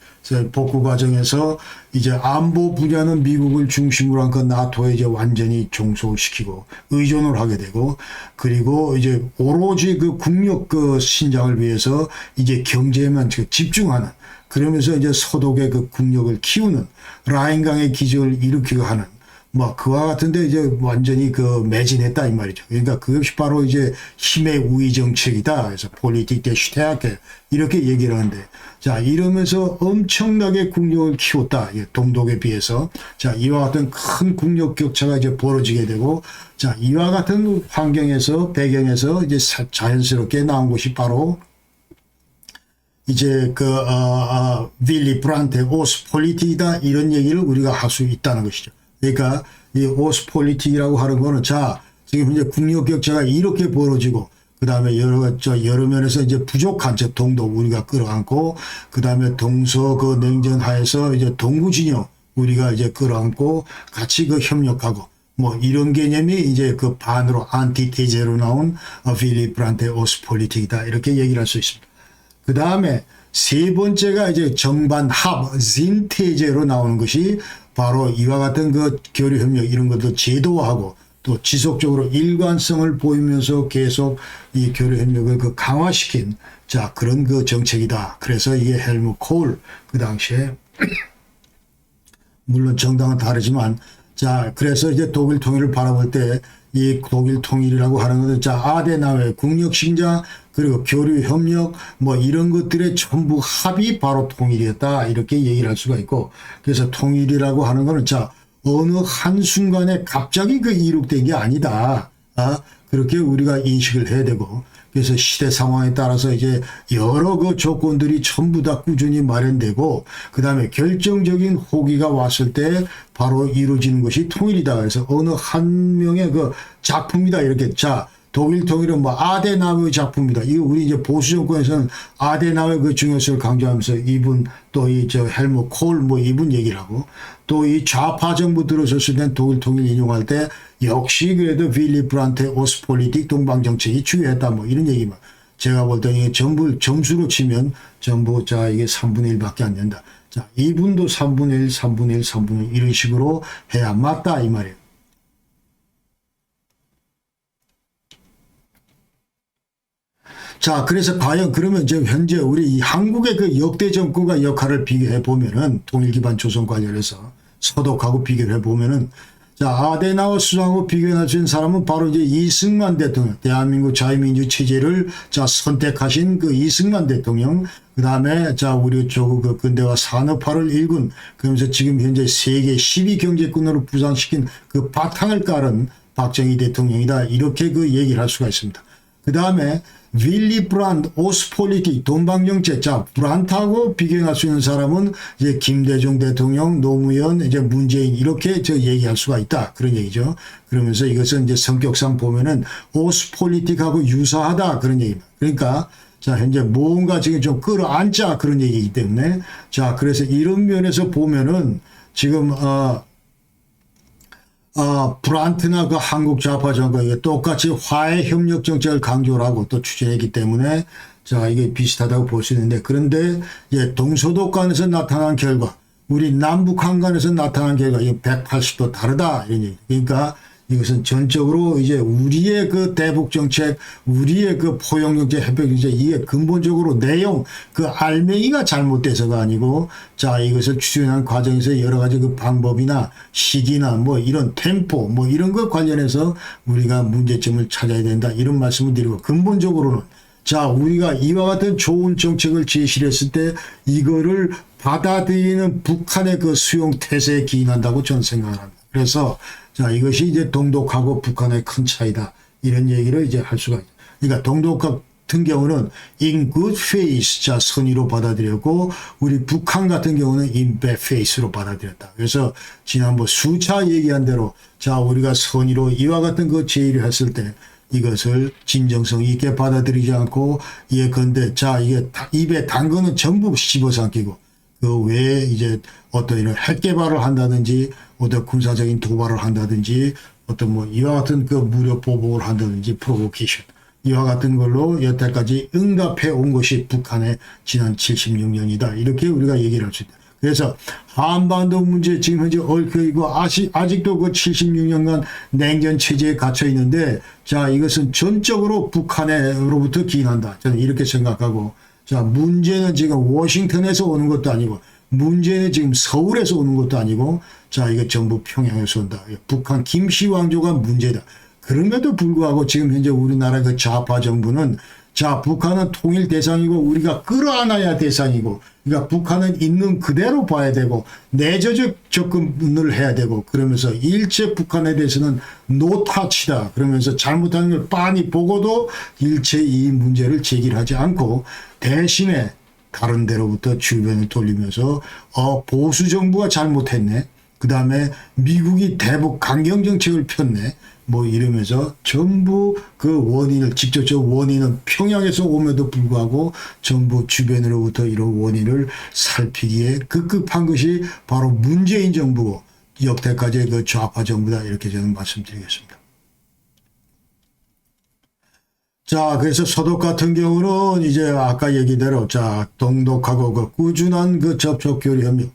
복구 과정에서 이제 안보 분야는 미국을 중심으로 한 그 나토에 이제 완전히 종속시키고 의존을 하게 되고, 그리고 이제 오로지 그 국력 그 신장을 위해서 이제 경제에만 집중하는, 그러면서 이제 서독의 그 국력을 키우는, 라인강의 기적을 일으키고 하는, 그와 같은데 이제 완전히 그 매진했다 이 말이죠. 그러니까 그것이 바로 이제 힘의 우위 정책이다. 그래서 폴리틱 대 슈테하게 이렇게 얘기를 하는데, 자, 이러면서 엄청나게 국력을 키웠다. 동독에 비해서. 자, 이와 같은 큰 국력 격차가 이제 벌어지게 되고, 자, 이와 같은 환경에서, 배경에서 이제 자연스럽게 나온 것이 바로 이제 윌리 브란트 오스폴리틱이다. 이런 얘기를 우리가 할 수 있다는 것이죠. 그러니까 이 오스폴리틱이라고 하는 거는, 자, 지금 이제 국력 격차가 이렇게 벌어지고, 그 다음에 여러 면에서 이제 부족한 동독 우리가 끌어안고, 그 다음에 동서 그 냉전 하에서 이제 동구 진영 우리가 이제 끌어안고 같이 그 협력하고, 이런 개념이 이제 그 반으로 안티테제로 나온 윌리 브란트 오스폴리틱이다. 이렇게 얘기를 할 수 있습니다. 그 다음에 세 번째가 이제 정반합, 진태제로 나오는 것이 바로 이와 같은 그 교류 협력 이런 것도 제도화하고 또 지속적으로 일관성을 보이면서 계속 이 교류 협력을 그 강화시킨, 자, 그런 그 정책이다. 그래서 이게 헬무트 콜, 그 당시에 물론 정당은 다르지만, 자, 그래서 이제 독일 통일을 바라볼 때 이 독일 통일이라고 하는 것은, 자, 아데나우의 국력 신장, 그리고 교류 협력 이런 것들의 전부 합이 바로 통일이었다. 이렇게 얘기를 할 수가 있고, 그래서 통일이라고 하는 거는, 자, 어느 한순간에 갑자기 그 이룩된 게 아니다. 그렇게 우리가 인식을 해야 되고, 그래서 시대 상황에 따라서 이제 여러 그 조건들이 전부 다 꾸준히 마련되고, 그 다음에 결정적인 호기가 왔을 때 바로 이루어지는 것이 통일이다. 그래서 어느 한 명의 그 작품이다. 이렇게, 자, 독일 통일은 아데나우의 작품이다. 이거 우리 이제 보수 정권에서는 아데나우의 그 중요성을 강조하면서 이분 또 헬무트 콜 이분 얘기를 하고, 또 이 좌파 정부 들어섰을 땐 독일 통일 인용할 때 역시 그래도 윌리 브란트 오스폴리틱 동방 정책이 중요했다. 이런 얘기만. 제가 볼 때 이게 전부 점수로 치면 전부, 자, 이게 3분의 1밖에 안 된다. 자, 이분도 3분의 1, 3분의 1, 3분의 1 이런 식으로 해야 맞다 이 말이에요. 자, 그래서 과연 그러면 지금 현재 우리 이 한국의 그 역대 정권과 역할을 비교해 보면은, 통일 기반 조선 관련해서 서독하고 비교해 보면은, 자, 아데나우어 수상하고 비교할 수 있는 사람은 바로 이제 이승만 대통령, 대한민국 자유민주 체제를 자 선택하신 그 이승만 대통령, 그 다음에 자 우리 조국 그 근대화 산업화를 일군, 그러면서 지금 현재 세계 10위 경제권으로 부상시킨 그 바탕을 깔은 박정희 대통령이다. 이렇게 그 얘기를 할 수가 있습니다. 그 다음에 윌리 브란트 오스폴리틱 동방정책, 자, 브란트하고 비교할 수 있는 사람은 이제 김대중 대통령, 노무현, 이제 문재인 이렇게 얘기할 수가 있다. 그런 얘기죠. 그러면서 이것은 이제 성격상 보면은 오스폴리틱하고 유사하다. 그런 얘기입니다. 그러니까 자, 현재 뭔가 지금 좀 끌어안자 그런 얘기이기 때문에, 자, 그래서 이런 면에서 보면은, 지금 브란트나 그 한국 좌파 정권이 똑같이 화해 협력 정책을 강조를 하고 또 추진했기 때문에 자, 이게 비슷하다고 볼 수 있는데, 그런데 이제 동서독간에서 나타난 결과, 우리 남북한간에서 나타난 결과, 이게 180도 다르다. 이런 얘기. 그러니까 이것은 전적으로 이제 우리의 그 대북 정책, 우리의 그 포용 정책, 협력 정책, 이게 근본적으로 내용, 그 알맹이가 잘못돼서가 아니고, 자, 이것을 추진하는 과정에서 여러 가지 그 방법이나 시기나 뭐 이런 템포, 뭐 이런 것 관련해서 우리가 문제점을 찾아야 된다. 이런 말씀을 드리고, 근본적으로는 자, 우리가 이와 같은 좋은 정책을 제시를 했을 때 이거를 받아들이는 북한의 그 수용 태세에 기인한다고 저는 생각을 합니다. 그래서 자, 이것이 이제 동독하고 북한의 큰 차이다. 이런 얘기를 이제 할 수가 있죠. 그러니까 동독 같은 경우는 in good faith, 자, 선의로 받아들였고, 우리 북한 같은 경우는 in bad faith로 받아들였다. 그래서 지난번 수차 얘기한 대로 자, 우리가 선의로 이와 같은 그 제의를 했을 때 이것을 진정성 있게 받아들이지 않고, 예컨대, 자, 이게 입에 단 거는 전부 씹어삼키고, 그 외에 이제 어떤 이런 핵 개발을 한다든지, 어떤 군사적인 도발을 한다든지, 어떤 뭐 이와 같은 그 무력 보복을 한다든지, 프로보케이션. 이와 같은 걸로 여태까지 응답해 온 것이 북한의 지난 76년이다. 이렇게 우리가 얘기를 할 수 있다. 그래서 한반도 문제 지금 현재 얽혀있고 아직도 그 76년간 냉전 체제에 갇혀 있는데, 자, 이것은 전적으로 북한으로부터 기인한다. 저는 이렇게 생각하고, 자, 문제는 지금 워싱턴에서 오는 것도 아니고, 문제는 지금 서울에서 오는 것도 아니고, 자, 이거 전부 평양에서 온다. 북한 김씨 왕조가 문제다. 그럼에도 불구하고 지금 현재 우리나라 그 좌파 정부는 자, 북한은 통일 대상이고 우리가 끌어안아야 대상이고, 그러니까 북한은 있는 그대로 봐야 되고 내재적 접근을 해야 되고, 그러면서 일체 북한에 대해서는 노타치다. 그러면서 잘못하는 걸 빤히 보고도 일체 이 문제를 제기하지 않고 대신에 다른 데로부터 주변을 돌리면서 보수 정부가 잘못했네. 그 다음에 미국이 대북 강경 정책을 폈네. 뭐 이러면서 전부 그 원인을, 직접적 원인은 평양에서 오면도 불구하고 전부 주변으로부터 이런 원인을 살피기에 급급한 것이 바로 문재인 정부고 역대까지의 그 좌파 정부다. 이렇게 저는 말씀드리겠습니다. 자, 그래서 서독 같은 경우는 이제 아까 얘기대로 자, 동독하고 그 꾸준한 그 접촉 교류 협력,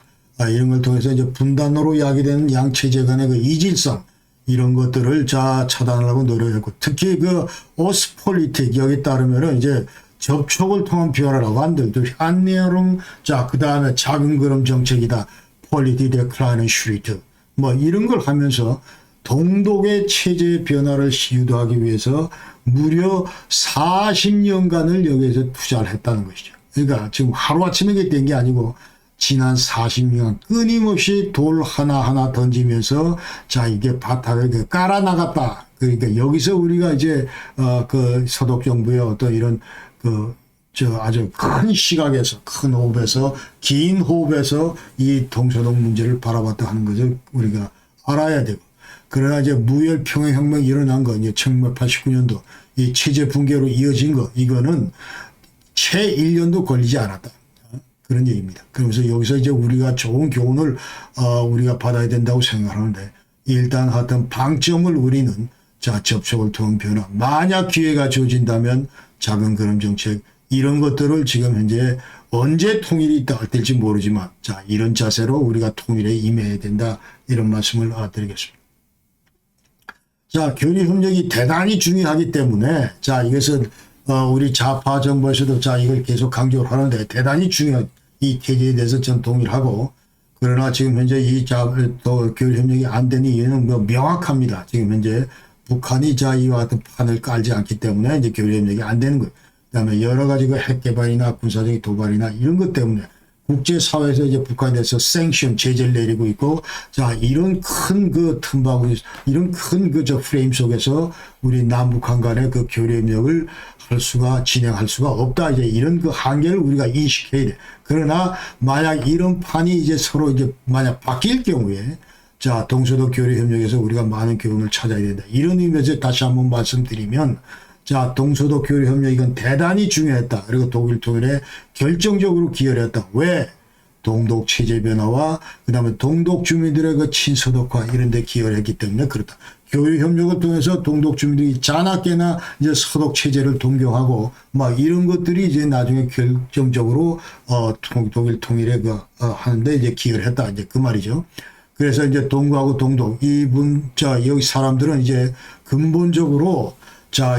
이런 걸 통해서 이제 분단으로 야기되는 양체제 간의 그 이질성, 이런 것들을 자, 차단하려고 노력했고, 특히 그 오스폴리틱, 여기 따르면은 이제 접촉을 통한 변화라고 한들, 또 한내용, 자, 그 다음에 작은 그럼 정책이다. 폴리티 데클라이는 슈리트. 뭐 이런 걸 하면서 동독의 체제 변화를 유도하기 위해서 무려 40년간을 여기에서 투자를 했다는 것이죠. 그러니까 지금 하루아침에 된 게 아니고 지난 40년 끊임없이 돌 하나하나 던지면서 자, 이게 바탕을 깔아 나갔다. 그러니까 여기서 우리가 이제 그 서독 정부의 어떤 이런 아주 큰 시각에서, 큰 호흡에서, 긴 호흡에서 이 동서독 문제를 바라봤다 하는 것을 우리가 알아야 되고, 그러나 이제 무혈평화혁명이 일어난 거, 이제 1989년도 이 체제 붕괴로 이어진 거, 이거는 채 1년도 걸리지 않았다. 그런 얘기입니다. 그러면서 여기서 이제 우리가 좋은 교훈을 우리가 받아야 된다고 생각하는데, 일단 하여튼 방점을 우리는 자, 접촉을 통한 변화, 만약 기회가 주어진다면 작은 그런 정책, 이런 것들을 지금 현재 언제 통일이 될지 모르지만 자, 이런 자세로 우리가 통일에 임해야 된다. 이런 말씀을 드리겠습니다. 자, 교류 협력이 대단히 중요하기 때문에 자, 이것은 우리 좌파 정부에서도 자, 이걸 계속 강조를 하는데 대단히 중요한 이 체제에 대해서 전 동의하고, 그러나 지금 현재 이 교류 협력이 안 되는 이유는 뭐 명확합니다. 지금 현재 북한이 자, 이와 같은 판을 깔지 않기 때문에 이제 교류 협력이 안 되는 거예요. 그다음에 여러 가지 그 핵 개발이나 군사적인 도발이나 이런 것 때문에 국제사회에서 이제 북한에 대해서 생션 제재를 내리고 있고, 자, 이런 큰 그 틈바구, 이런 큰 그 프레임 속에서 우리 남북한 간의 그 교류 협력을 진행할 수가 없다. 이제 이런 그 한계를 우리가 인식해야 돼. 그러나 만약 이런 판이 이제 서로 이제 만약 바뀔 경우에 자, 동서독 교류 협력에서 우리가 많은 교훈을 찾아야 된다. 이런 의미에서 다시 한번 말씀드리면, 자, 동서독 교류 협력 이건 대단히 중요했다. 그리고 독일 통일에 결정적으로 기여를 했다. 왜? 동독 체제 변화와 그다음에 동독 주민들의 그 친서독화 이런 데 기여를 했기 때문에 그렇다. 교류 협력을 통해서 동독 주민들이 자나깨나 이제 서독 체제를 동경하고 막 이런 것들이 이제 나중에 결정적으로 독일 통일에 하는데 이제 기여를 했다 이제 그 말이죠. 그래서 이제 동구하고 동독 여기 사람들은 이제 근본적으로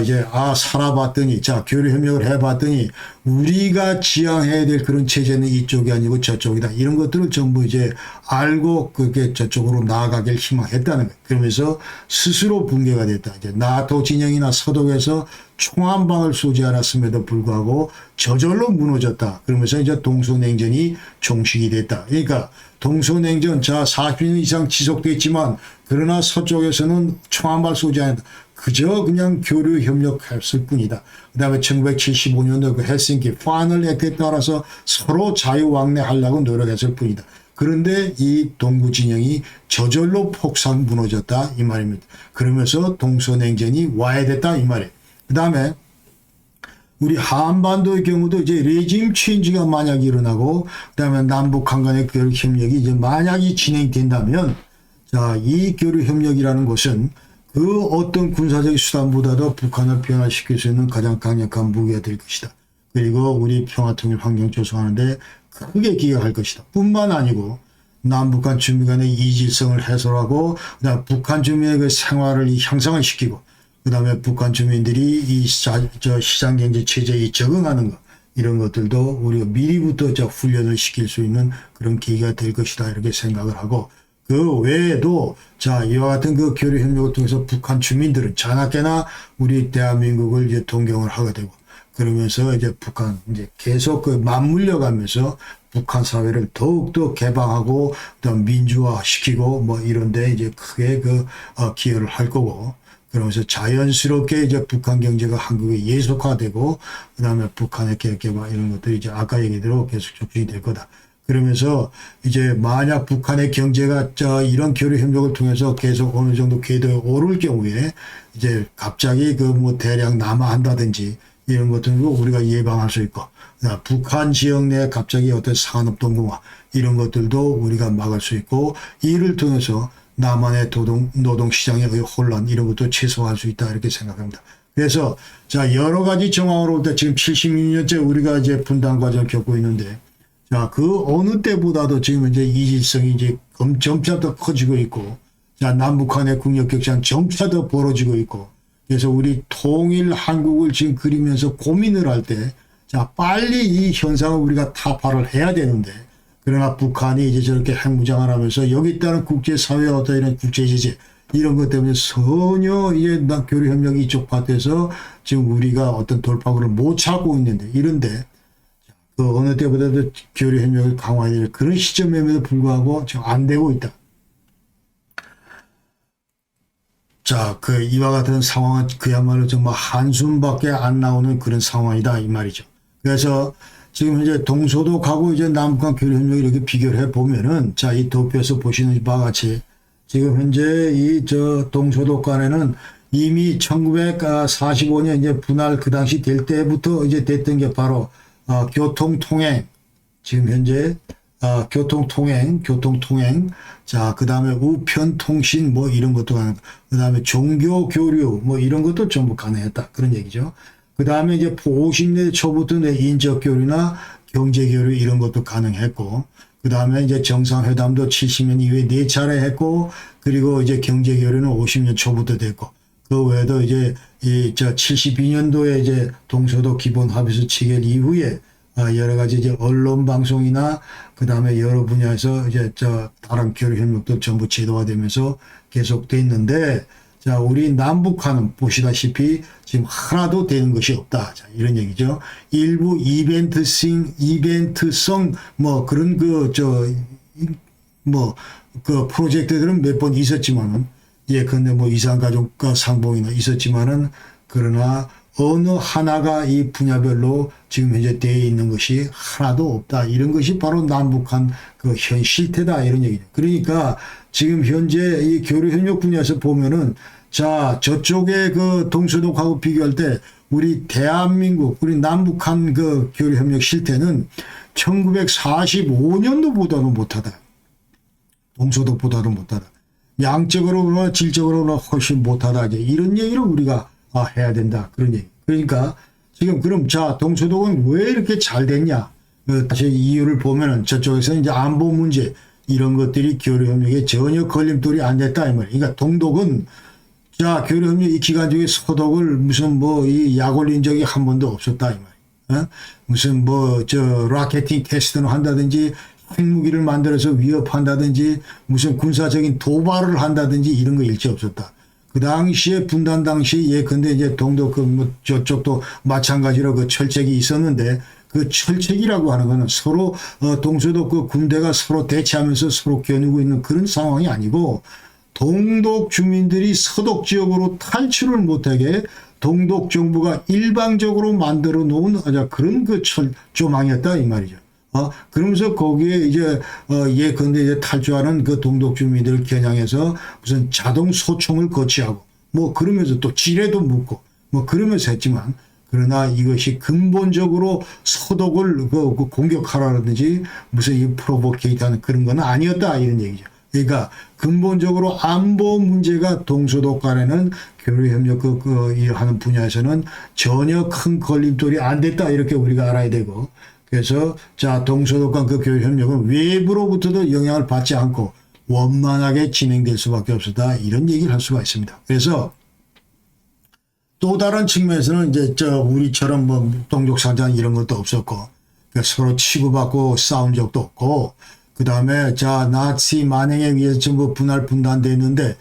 이제 살아봤더니 교류 협력을 해봤더니 우리가 지향해야 될 그런 체제는 이쪽이 아니고 저쪽이다. 이런 것들을 전부 이제 알고 그게 저쪽으로 나아가길 희망했다는 거예요. 그러면서 스스로 붕괴가 됐다. 이제 나토 진영이나 서독에서 총 한 방을 쏘지 않았음에도 불구하고 저절로 무너졌다. 그러면서 이제 동서냉전이 종식이 됐다. 그러니까 동서냉전 40년 이상 지속됐지만 그러나 서쪽에서는 총 한 발 쏘지 않았다. 그저 그냥 교류 협력했을 뿐이다. 그 다음에 1975년도 그 헬싱키 파널 액트에 따라서 서로 자유왕래하려고 노력했을 뿐이다. 그런데 이 동구 진영이 저절로 폭삭 무너졌다 이 말입니다. 그러면서 동서냉전이 와야 됐다 이 말이에요. 그 다음에 우리 한반도의 경우도 이제 레짐 체인지가 만약 일어나고 그다음에 남북한 간의 교류 협력이 이제 만약이 진행된다면 이 교류 협력이라는 것은 그 어떤 군사적 수단보다도 북한을 변화시킬 수 있는 가장 강력한 무기가 될 것이다. 그리고 우리 평화통일 환경 조성하는데 크게 기여할 것이다. 뿐만 아니고 남북한 주민 간의 이질성을 해소하고 그다음 북한 주민의 그 생활을 향상을 시키고 그다음에 북한 주민들이 이 시장 경제 체제에 적응하는 것 이런 것들도 우리가 미리부터 훈련을 시킬 수 있는 그런 계기가 될 것이다 이렇게 생각을 하고 그 외에도 이와 같은 그 교류 협력을 통해서 북한 주민들은 자나깨나 우리 대한민국을 이제 동경을 하게 되고 그러면서 이제 북한 이제 계속 그 맞물려 가면서 북한 사회를 더욱더 개방하고 또 민주화시키고 뭐 이런데 이제 크게 기여를 할 거고 그러면서 자연스럽게 이제 북한 경제가 한국에 예속화되고 그다음에 북한의 개혁개발 이런 것들이 이제 아까 얘기대로 계속 촉진이 될 거다. 그러면서 이제 만약 북한의 경제가 이런 교류 협력을 통해서 계속 어느 정도 궤도에 오를 경우에 이제 갑자기 대량 남하한다든지 이런 것들도 우리가 예방할 수 있고 북한 지역 내 갑자기 어떤 산업 동공화 이런 것들도 우리가 막을 수 있고 이를 통해서 남한의 노동시장의 혼란 이런 것도 최소화할 수 있다 이렇게 생각합니다. 그래서 여러 가지 정황으로 볼 때 지금 76년째 우리가 이제 분단 과정을 겪고 있는데 그 어느 때보다도 지금 이제 이질성이 이제 점차 더 커지고 있고 남북한의 국력 격차는 점차 더 벌어지고 있고 그래서 우리 통일 한국을 지금 그리면서 고민을 할 때 빨리 이 현상을 우리가 타파를 해야 되는데 그러나 북한이 이제 저렇게 핵무장을 하면서 여기 따른 국제사회의 어떤 이런 국제제재 이런 것 때문에 전혀 이제 교류 협력이 이쪽 밭에서 지금 우리가 어떤 돌파구를 못 찾고 있는데 이런데 어느 때보다도 교류 협력을 강화해야 될 그런 시점임에도 불구하고 지금 안 되고 있다. 이와 같은 상황은 그야말로 정말 한숨밖에 안 나오는 그런 상황이다 이 말이죠. 그래서 지금 현재 동서독하고 이제 남북한 교류 협력 이렇게 비교를 해 보면은 이 도표에서 보시는 바와 같이 지금 현재 이 동서독 간에는 이미 1945년 이제 분할 그 당시 될 때부터 이제 됐던 게 바로 교통통행 지금 현재 교통통행 그 다음에 우편통신 뭐 이런 것도 가능 그 다음에 종교교류 뭐 이런 것도 전부 가능했다 그런 얘기죠. 그 다음에 이제 50년 초부터 인적교류나 경제교류 이런 것도 가능했고 그 다음에 이제 정상회담도 70년 이후에 4차례 했고 그리고 이제 경제교류는 50년 초부터 됐고 그 외에도 이제 72년도에 이제 동서독 기본합의서 체결 이후에 여러 가지 이제 언론 방송이나 그 다음에 여러 분야에서 이제 다른 교류 협력도 전부 제도화되면서 계속돼 있는데 우리 남북한은 보시다시피 지금 하나도 되는 것이 없다. 이런 얘기죠. 일부 이벤트성 뭐 그런 프로젝트들은 몇 번 있었지만은 근데 뭐 이산가족과 상봉이나 있었지만은 그러나 어느 하나가 이 분야별로 지금 현재 되어 있는 것이 하나도 없다. 이런 것이 바로 남북한 현 실태다. 이런 얘기죠. 그러니까 지금 현재 이 교류 협력 분야에서 보면은 저쪽에 동서독하고 비교할 때 우리 대한민국, 우리 남북한 그 교류협력 실태는 1945년도보다도 못하다. 동서독보다도 못하다. 양적으로나 질적으로나 훨씬 못하다. 이제 이런 얘기를 우리가 해야 된다. 그런 얘기. 그러니까 지금 그럼 자, 동서독은 왜 이렇게 잘 됐냐? 다시 이유를 보면은 저쪽에서 이제 안보 문제 이런 것들이 교류협력에 전혀 걸림돌이 안 됐다. 이 말이에요. 그러니까 동독은 자, 교류협력 이 기간 중에 서독을 무슨 뭐 이 약 올린 적이 한 번도 없었다. 이 말이에요. 무슨 뭐 저 라켓팅 테스트를 한다든지 핵무기를 만들어서 위협한다든지 무슨 군사적인 도발을 한다든지 이런 거 일체 없었다. 그 당시에 분단 당시에 예컨대 이제 동독 그 뭐 저쪽도 마찬가지로 그 철책이 있었는데 그 철책이라고 하는 거는 서로 동서독 그 군대가 서로 대치하면서 서로 겨누고 있는 그런 상황이 아니고 동독 주민들이 서독 지역으로 탈출을 못하게 동독 정부가 일방적으로 만들어 놓은 그런 그 조망이었다 이 말이죠. 그러면서 거기에 이제 예컨대 이제 탈주하는 그 동독 주민들을 겨냥해서 무슨 자동 소총을 거치하고 뭐 그러면서 또 지뢰도 묻고 뭐 그러면서 했지만 그러나 이것이 근본적으로 서독을 그 공격하라든지 무슨 이 프로보케이트하는 그런 건 아니었다 이런 얘기죠. 그러니까 근본적으로 안보 문제가 동서독 간에는 교류협력 하는 분야에서는 전혀 큰 걸림돌이 안 됐다 이렇게 우리가 알아야 되고 그래서 자 동서독 간 그 교류협력은 외부로부터도 영향을 받지 않고 원만하게 진행될 수밖에 없었다 이런 얘기를 할 수가 있습니다. 그래서 또 다른 측면에서는 이제 우리처럼 뭐 동족사장 이런 것도 없었고 그러니까 서로 치고받고 싸운 적도 없고 그 다음에 자 나치 만행에 의해서 전부 분단됐는데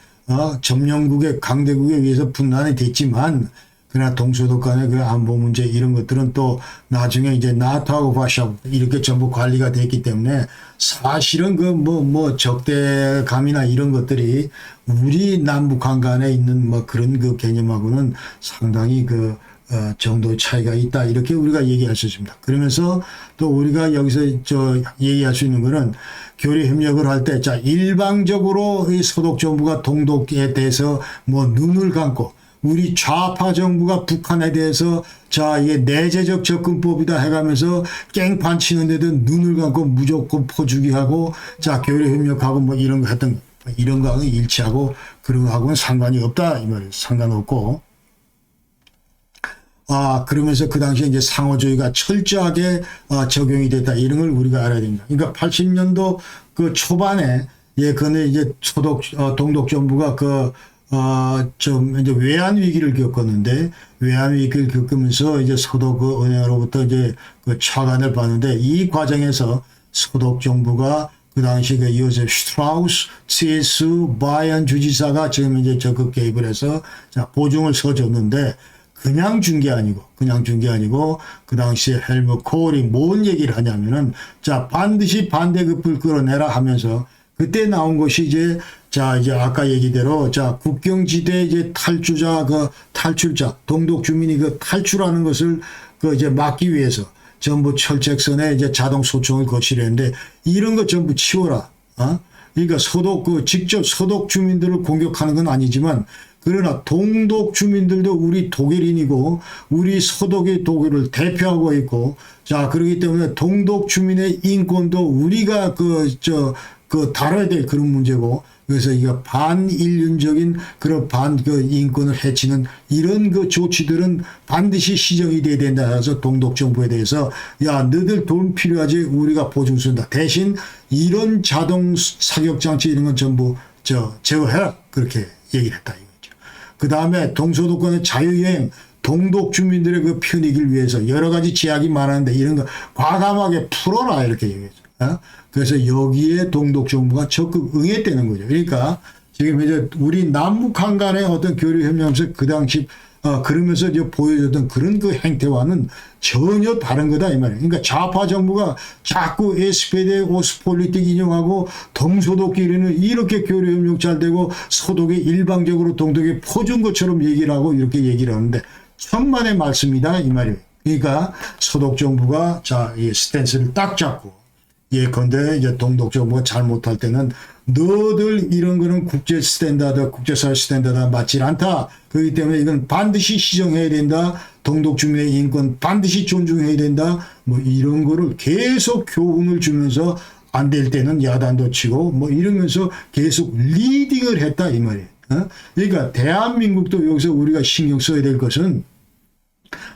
점령국의 강대국에 의해서 분단이 됐지만 그러나 동서독 간의 그 안보 문제 이런 것들은 또 나중에 이제 나토하고 화샤 이렇게 전부 관리가 됐기 때문에 사실은 그 뭐 적대감이나 이런 것들이 우리 남북한 간에 있는 뭐 그런 그 개념하고는 상당히 그 정도의 차이가 있다 이렇게 우리가 얘기할 수 있습니다. 그러면서 또 우리가 여기서 얘기할 수 있는 거는 교류 협력을 할 때 자 일방적으로 이 서독 정부가 동독에 대해서 뭐 눈을 감고 우리 좌파 정부가 북한에 대해서 자 이게 내재적 접근법이다 해가면서 깽판 치는데도 눈을 감고 무조건 퍼주기 하고 자 교류 협력하고 뭐 이런 거 했던 이런 거하고는 일치하고 그런 거하고는 상관이 없다 이 말이에요. 상관없고. 그러면서 그 당시에 이제 상호주의가 철저하게 적용이 됐다. 이런 걸 우리가 알아야 됩니다. 그러니까 80년도 그 초반에 예컨대 이제 동독 정부가 좀 이제 외환 위기를 겪었는데 외환 위기를 겪으면서 이제 서독 그 은행으로부터 이제 그 차관을 받는데 이 과정에서 서독 정부가 그 당시 그 요셉 슈트라우스, CS 바이언 주지사가 지금 이제 적극 개입을 해서 자 보증을 서줬는데 그냥 준 게 아니고 그 당시에 헬무트 콜이 뭔 얘기를 하냐면은 자 반드시 반대급을 끌어내라 하면서 그때 나온 것이 이제 아까 얘기대로 자 국경지대 이제 탈출자 동독 주민이 그 탈출하는 것을 이제 막기 위해서 전부 철책선에 이제 자동 소총을 거치려 했는데 이런 거 전부 치워라. 그러니까 직접 서독 주민들을 공격하는 건 아니지만 그러나 동독 주민들도 우리 독일인이고 우리 서독의 독일을 대표하고 있고 자 그렇기 때문에 동독 주민의 인권도 우리가 다뤄야 될 그런 문제고 그래서 이거 반인륜적인 그런 인권을 해치는 이런 그 조치들은 반드시 시정이 돼야 된다 해서 동독 정부에 대해서 야 너들 돈 필요하지 우리가 보증 준다 대신 이런 자동 사격 장치 이런 건 전부 제거해라 그렇게 얘기를 했다. 그 다음에 동서독 간의 자유여행 동독 주민들의 그 편익을 위해서 여러 가지 제약이 많았는데 이런 거 과감하게 풀어라 이렇게 얘기했죠. 그래서 여기에 동독 정부가 적극 응했다는 거죠. 그러니까 지금 이제 우리 남북한 간의 어떤 교류 협력하면서 그 당시 그러면서 이제 보여줬던 그런 그 행태와는 전혀 다른 거다 이 말이에요. 그러니까 좌파 정부가 자꾸 SPD의 오스폴리틱 인용하고 동서독끼리는 이렇게 교류 협력 잘 되고 서독이 일방적으로 동독에 퍼준 것처럼 얘기를 하고 이렇게 얘기를 하는데 천만의 말씀이다 이 말이에요. 그러니까 서독 정부가 이 스탠스를 딱 잡고 예컨대 이제 동독 정부가 잘못할 때는 너들 이런 거는 국제사회 스탠다드 맞지 않다. 그렇기 때문에 이건 반드시 시정해야 된다. 동독 주민의 인권 반드시 존중해야 된다. 뭐 이런 거를 계속 교훈을 주면서 안 될 때는 야단도 치고 뭐 이러면서 계속 리딩을 했다 이 말이에요. 그러니까 대한민국도 여기서 우리가 신경 써야 될 것은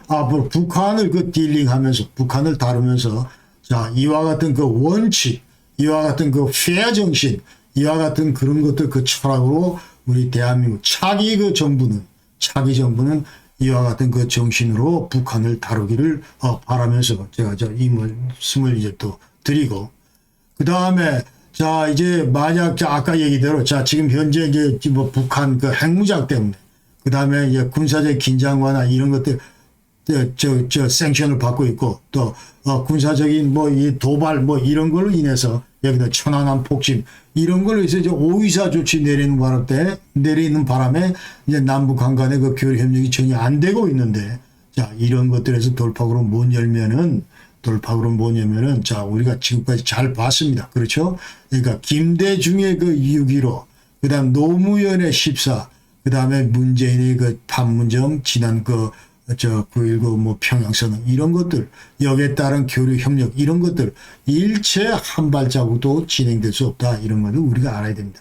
앞으로 북한을 그 딜링하면서 북한을 다루면서 자 이와 같은 그 원칙, 이와 같은 그 페어 정신, 이와 같은 그런 것들 그 철학으로 우리 대한민국 차기 정부는 이와 같은 그 정신으로 북한을 다루기를 바라면서 제가 이 말씀을 이제 또 드리고 그 다음에 자 이제 만약 아까 얘기대로 자 지금 현재 이제 뭐 북한 그 핵무장 때문에 그 다음에 이제 군사적 긴장 완화 이런 것들 생션을 받고 있고 또 군사적인 뭐 이 도발 뭐 이런 걸로 인해서 여기다 천안함 폭침 이런 걸로 해서 이제 오이사 조치 내리는 바람에 이제 남북 간의 그 교류 협력이 전혀 안 되고 있는데 자 이런 것들에서 돌파구로 못 열면은 자 우리가 지금까지 잘 봤습니다. 그렇죠? 그러니까 김대중의 그 6.15 그다음 노무현의 14 그다음에 문재인의 그 판문점 지난 9.19 뭐 평양선언 이런 것들 여기에 따른 교류 협력 이런 것들 일체 한 발자국도 진행될 수 없다 이런 것을 우리가 알아야 됩니다.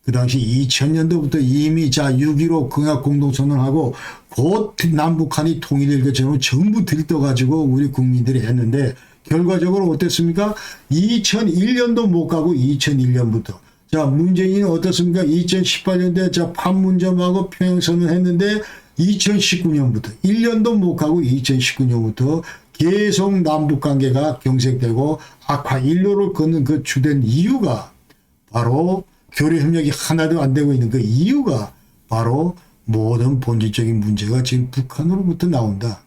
그 당시 2000년도부터 이미 자 6.15 공약 공동선언하고 곧 남북한이 통일될 것처럼 전부 들떠가지고 우리 국민들이 했는데 결과적으로 어땠습니까? 2001년도 못 가고 2001년부터 자 문재인은 어떻습니까? 2018년도에 자 판문점하고 평양선언 했는데 2019년부터 1년도 못 가고 2019년부터 계속 남북관계가 경색되고 악화 일로를 걷는 그 주된 이유가 바로 교류협력이 하나도 안 되고 있는 그 이유가 바로 모든 본질적인 문제가 지금 북한으로부터 나온다.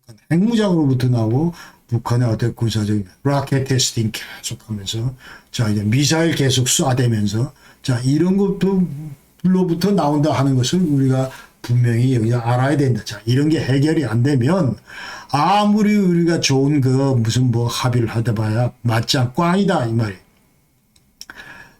북한 핵무장으로부터 나오고 북한의 어떤 군사적인 라켓 테스팅 계속하면서 자 이제 미사일 계속 쏴대면서 자 이런 것들로부터 나온다 하는 것을 우리가 분명히 여기서 알아야 된다. 자, 이런 게 해결이 안 되면 아무리 우리가 좋은 무슨 뭐 합의를 하다 봐야 맞짱 꽝이다 이 말이에요.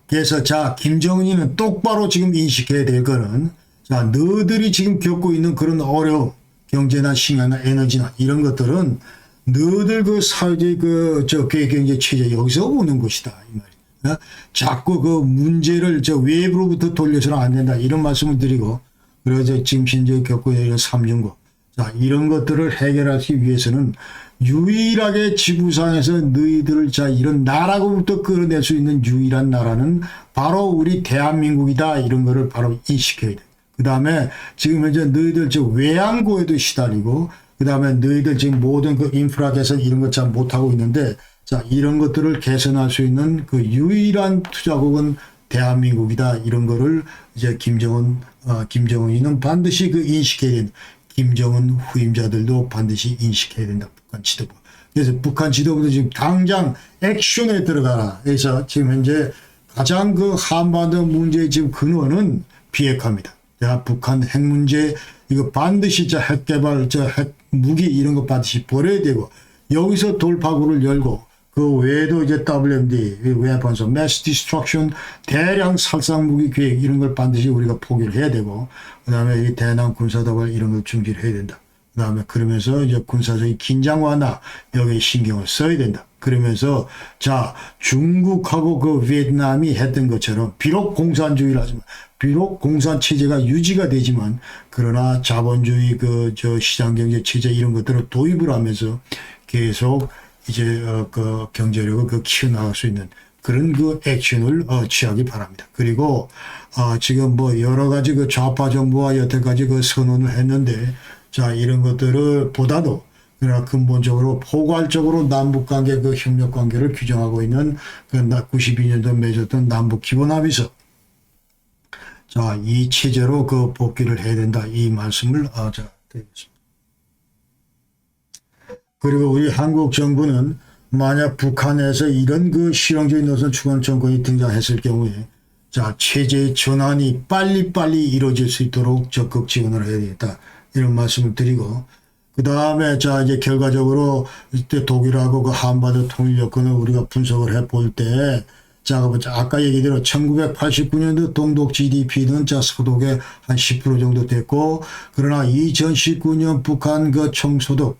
그래서 자 김정은이는 똑바로 지금 인식해야 될 거는 자 너희들이 지금 겪고 있는 그런 어려움 경제나 식량이나 에너지나 이런 것들은 너희들 그 사회주의 계획경제 체제 여기서 오는 것이다 이 말이에요. 자꾸 그 문제를 외부로부터 돌려서는 안 된다 이런 말씀을 드리고 그래서 지금 현재 겪고 있는 3중국 자 이런 것들을 해결하기 위해서는 유일하게 지구상에서 너희들을 자 이런 나라로부터 끌어낼 수 있는 유일한 나라는 바로 우리 대한민국이다 이런 거를 바로 인식해야 돼. 그 다음에 지금 현재 너희들 외양고에도 시달리고 그 다음에 너희들 지금 모든 그 인프라 개선 이런 것 잘 못하고 있는데 자 이런 것들을 개선할 수 있는 그 유일한 투자국은 대한민국이다 이런 거를 이제 김정은이는 반드시 그 인식해야 된다. 김정은 후임자들도 반드시 인식해야 된다. 북한 지도부. 그래서 북한 지도부도 지금 당장 액션에 들어가라. 그래서 지금 현재 가장 그 한반도 문제의 지금 근원은 비핵화입니다. 자, 북한 핵 문제 이거 반드시 핵 개발, 핵 무기 이런 거 반드시 버려야 되고 여기서 돌파구를 열고 그 외에도 이제 WMD, Weapons of Mass Destruction, 대량 살상 무기 계획 이런 걸 반드시 우리가 포기를 해야 되고, 그 다음에 이 대남 군사도발 이런 걸 중지를 해야 된다. 그 다음에 그러면서 이제 군사적인 긴장 완화 여기에 신경을 써야 된다. 그러면서 자 중국하고 그 베트남이 했던 것처럼 비록 공산주의를 하지만 비록 공산 체제가 유지가 되지만 그러나 자본주의 시장경제 체제 이런 것들을 도입을 하면서 계속 이제 그 경제력을 키워나갈 수 있는 그런 그 액션을 취하기 바랍니다. 그리고 지금 뭐 여러 가지 그 좌파 정부와 여태까지 그 선언을 했는데 자 이런 것들을 보다도 그러나 근본적으로 포괄적으로 남북 관계 그 협력 관계를 규정하고 있는 그 92년도 맺었던 남북 기본합의서 자 이 체제로 그 복귀를 해야 된다 이 말씀을 드리겠습니다. 그리고 우리 한국 정부는 만약 북한에서 이런 그 실용적인 노선 추구하는 정권이 등장했을 경우에 자 체제의 전환이 빨리빨리 이루어질 수 있도록 적극 지원을 해야 되겠다 이런 말씀을 드리고 그 다음에 자 이제 결과적으로 이때 독일하고 그 한반도 통일 여건을 우리가 분석을 해볼 때 자, 아까 얘기대로 1989년도 동독 GDP는 자, 서독의 한 10% 정도 됐고, 그러나 2019년 북한 그 총소득,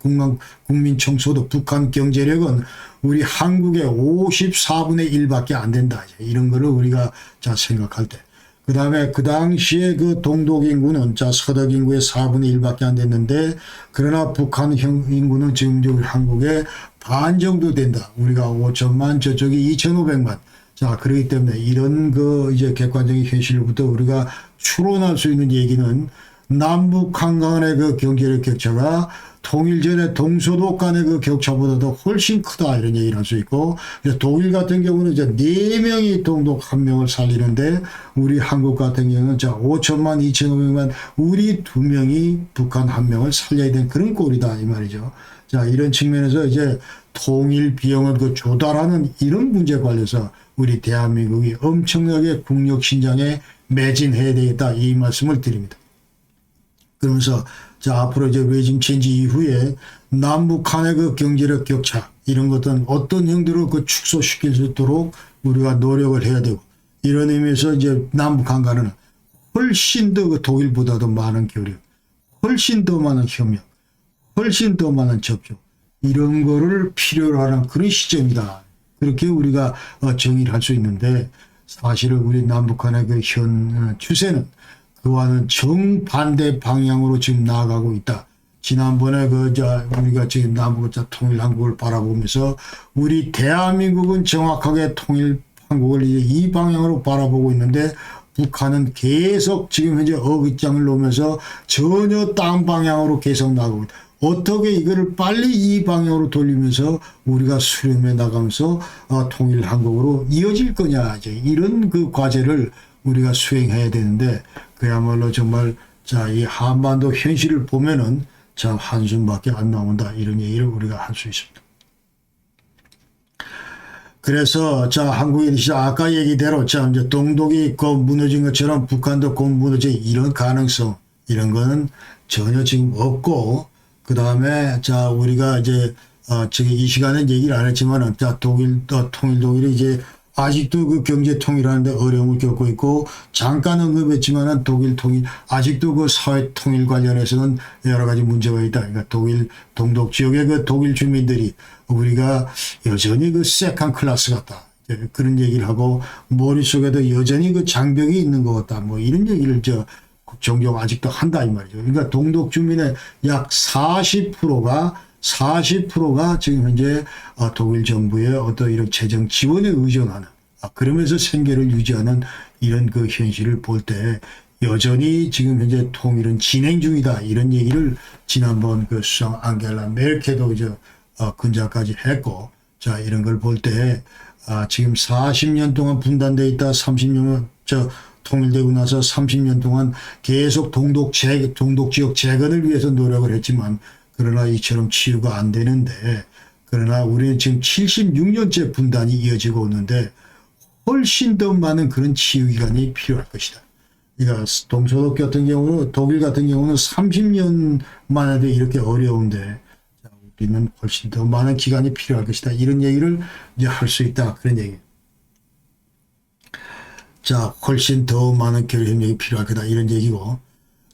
국민 총소득, 북한 경제력은 우리 한국의 54분의 1밖에 안 된다. 이런 거를 우리가 자, 생각할 때. 그 다음에 그 당시에 그 동독 인구는 자, 서독 인구의 4분의 1밖에 안 됐는데, 그러나 북한 인구는 지금 우리 한국의 반 정도 된다. 우리가 5천만, 저쪽이 2,500만. 자, 그렇기 때문에 이런 그 이제 객관적인 현실부터 우리가 추론할 수 있는 얘기는 남북한 간의 그 경제력 격차가 통일 전에 동서독 간의 그 격차보다도 훨씬 크다 이런 얘기를 할 수 있고, 독일 같은 경우는 이제 4명이 동독 1명을 살리는데 우리 한국 같은 경우는 자 5천만 2,500만 우리 2명이 북한 1명을 살려야 되는 그런 꼴이다 이 말이죠. 자, 이런 측면에서 이제 통일 비용을 그 조달하는 이런 문제 관련해서 우리 대한민국이 엄청나게 국력 신장에 매진해야 되겠다 이 말씀을 드립니다. 그러면서 자, 앞으로 이제 레짐 체인지 이후에 남북 간의 그 경제력 격차 이런 것들은 어떤 형태로 그 축소시킬 수 있도록 우리가 노력을 해야 되고, 이런 의미에서 이제 남북 간과는 훨씬 더 그 독일보다도 많은 교류, 훨씬 더 많은 협력, 훨씬 더 많은 접촉 이런 거를 필요로 하는 그런 시점이다. 그렇게 우리가 정의를 할 수 있는데, 사실은 우리 남북 간의 그 현 추세는 그와는 정반대 방향으로 지금 나아가고 있다. 지난번에 우리가 지금 남북 통일 한국을 바라보면서 우리 대한민국은 정확하게 통일 한국을 이 방향으로 바라보고 있는데, 북한은 계속 지금 현재 어깃장을 놓으면서 전혀 딴 방향으로 계속 나가고 있다. 어떻게 이거를 빨리 이 방향으로 돌리면서 우리가 수렴해 나가면서 통일 한국으로 이어질 거냐, 이제 이런 그 과제를 우리가 수행해야 되는데, 그야말로 정말 자, 이 한반도 현실을 보면은 참 한숨밖에 안 나온다 이런 얘기를 우리가 할 수 있습니다. 그래서 자, 한국이 아까 얘기대로 자, 이제 동독이 곧 무너진 것처럼 북한도 곧 무너진 이런 가능성 이런 거는 전혀 지금 없고, 그 다음에 자, 우리가 이제 지금 이 시간에 얘기를 안 했지만은 자, 통일 독일이 이제 아직도 그 경제 통일하는데 어려움을 겪고 있고, 잠깐 언급했지만은 독일 통일 아직도 그 사회 통일 관련해서는 여러 가지 문제가 있다. 그러니까 독일 동독 지역의 그 독일 주민들이 우리가 여전히 그 세컨 클래스 같다. 그런 얘기를 하고, 머릿속에도 여전히 그 장벽이 있는 것 같다. 뭐 이런 얘기를 종종 아직도 한다 이 말이죠. 그러니까 동독 주민의 약 40%가 지금 현재 독일 정부의 어떤 이런 재정 지원에 의존하는, 그러면서 생계를 유지하는 이런 그 현실을 볼 때 여전히 지금 현재 통일은 진행 중이다 이런 얘기를 지난번 그 수상 앙겔라 메르켈도 이제 근자까지 했고, 자, 이런 걸 볼 때 지금 40년 동안 분단돼 있다 30년 통일되고 나서 30년 동안 계속 동독 지역 재건을 위해서 노력을 했지만, 그러나 이처럼 치유가 안 되는데, 그러나 우리는 지금 76년째 분단이 이어지고 있는데 훨씬 더 많은 그런 치유 기간이 필요할 것이다. 그러니까 동서독 같은 경우는, 독일 같은 경우는 30년 만에도 이렇게 어려운데 우리는 훨씬 더 많은 기간이 필요할 것이다. 이런 얘기를 이제 할 수 있다. 그런 얘기. 자, 훨씬 더 많은 교류 협력이 필요할 거다. 이런 얘기고.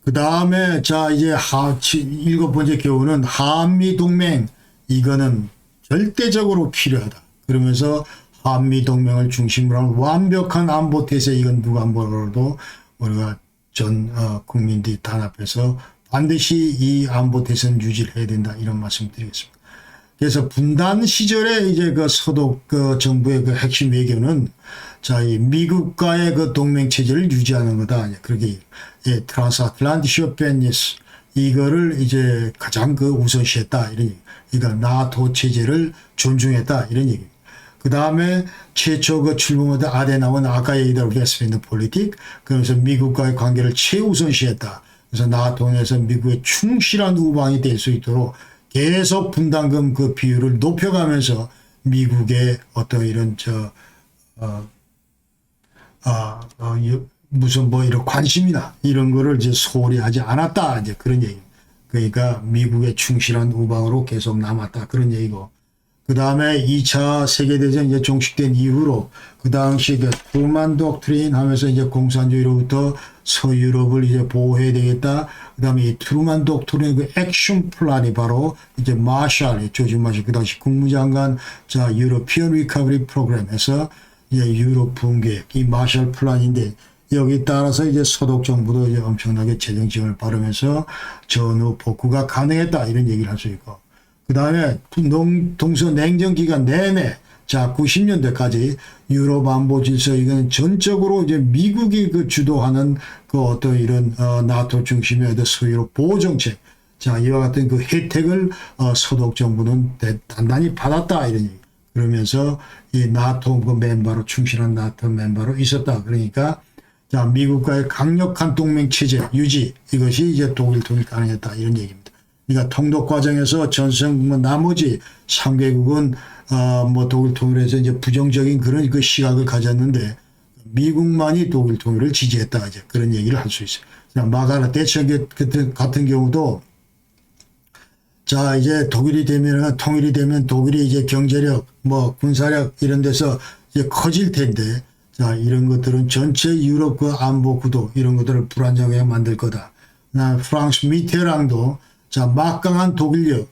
그 다음에 자, 이제 7번째 교훈은 한미동맹, 이거는 절대적으로 필요하다. 그러면서 한미동맹을 중심으로 하는 완벽한 안보태세, 이건 누가 뭐라도 우리가 전 국민들이 단합해서 반드시 이 안보태세는 유지를 해야 된다. 이런 말씀 드리겠습니다. 그래서 분단 시절에 이제 그 서독 그 정부의 그 핵심 외교는 자, 이 미국과의 그 동맹 체제를 유지하는 거다. 그렇게 트랜스아틀란티시 오펜니스 이거를 이제 가장 그 우선시했다 이런 얘기. 그러니까 나토 체제를 존중했다 이런 얘기. 그 다음에 최초 그 출범한 아데나운 아까 얘기대로 베스핀드 폴리틱, 그러면서 미국과의 관계를 최우선시했다. 그래서 나토 내에서 미국의 충실한 우방이 될 수 있도록 계속 분담금 그 비율을 높여가면서 미국의 어떤 이런 무슨 뭐 이런 관심이나 이런 거를 이제 소홀히 하지 않았다. 이제 그런 얘기. 그러니까 미국의 충실한 우방으로 계속 남았다. 그런 얘기고. 그 다음에 2차 세계대전 이제 종식된 이후로 그 당시 그 트루만 독트린 하면서 이제 공산주의로부터 서유럽을 이제 보호해야 되겠다. 그 다음에 이 트루만 독트린의 그 액션 플랜이 바로 이제 마샬, 조지 마샬 그 당시 국무장관 자 유로피언 리커버리 프로그램에서 이제 유럽 붕괴 이 마샬 플랜인데 여기 따라서 이제 서독 정부도 이제 엄청나게 재정 지원을 받으면서 전후 복구가 가능했다 이런 얘기를 할 수 있고. 그 다음에 동서 냉전 기간 내내 자 90년대까지 유럽 안보 질서 이거는 전적으로 이제 미국이 그 주도하는 그 어떤 이런 나토 중심의 서유럽 보호 정책 자 이와 같은 그 혜택을 서독 정부는 단단히 받았다 이런 얘기. 그러면서 이 나토 그 멤버로 충실한 나토 멤버로 있었다. 그러니까 자 미국과의 강력한 동맹 체제 유지 이것이 이제 독일 통일 가능했다 이런 얘기입니다. 그러니까 통독 과정에서 전선 뭐 나머지 3개국은 뭐 독일 통일에 서 이제 부정적인 그런 그 시각을 가졌는데 미국만이 독일 통일을 지지했다 이제 그런 얘기를 할 수 있어요. 마가렛 대처 같은 경우도 자 이제 통일이 되면 독일이 이제 경제력 뭐 군사력 이런 데서 이제 커질 텐데 자 이런 것들은 전체 유럽 그 안보 구도 이런 것들을 불안정하게 만들 거다. 프랑스 미테랑도 자 막강한 독일력,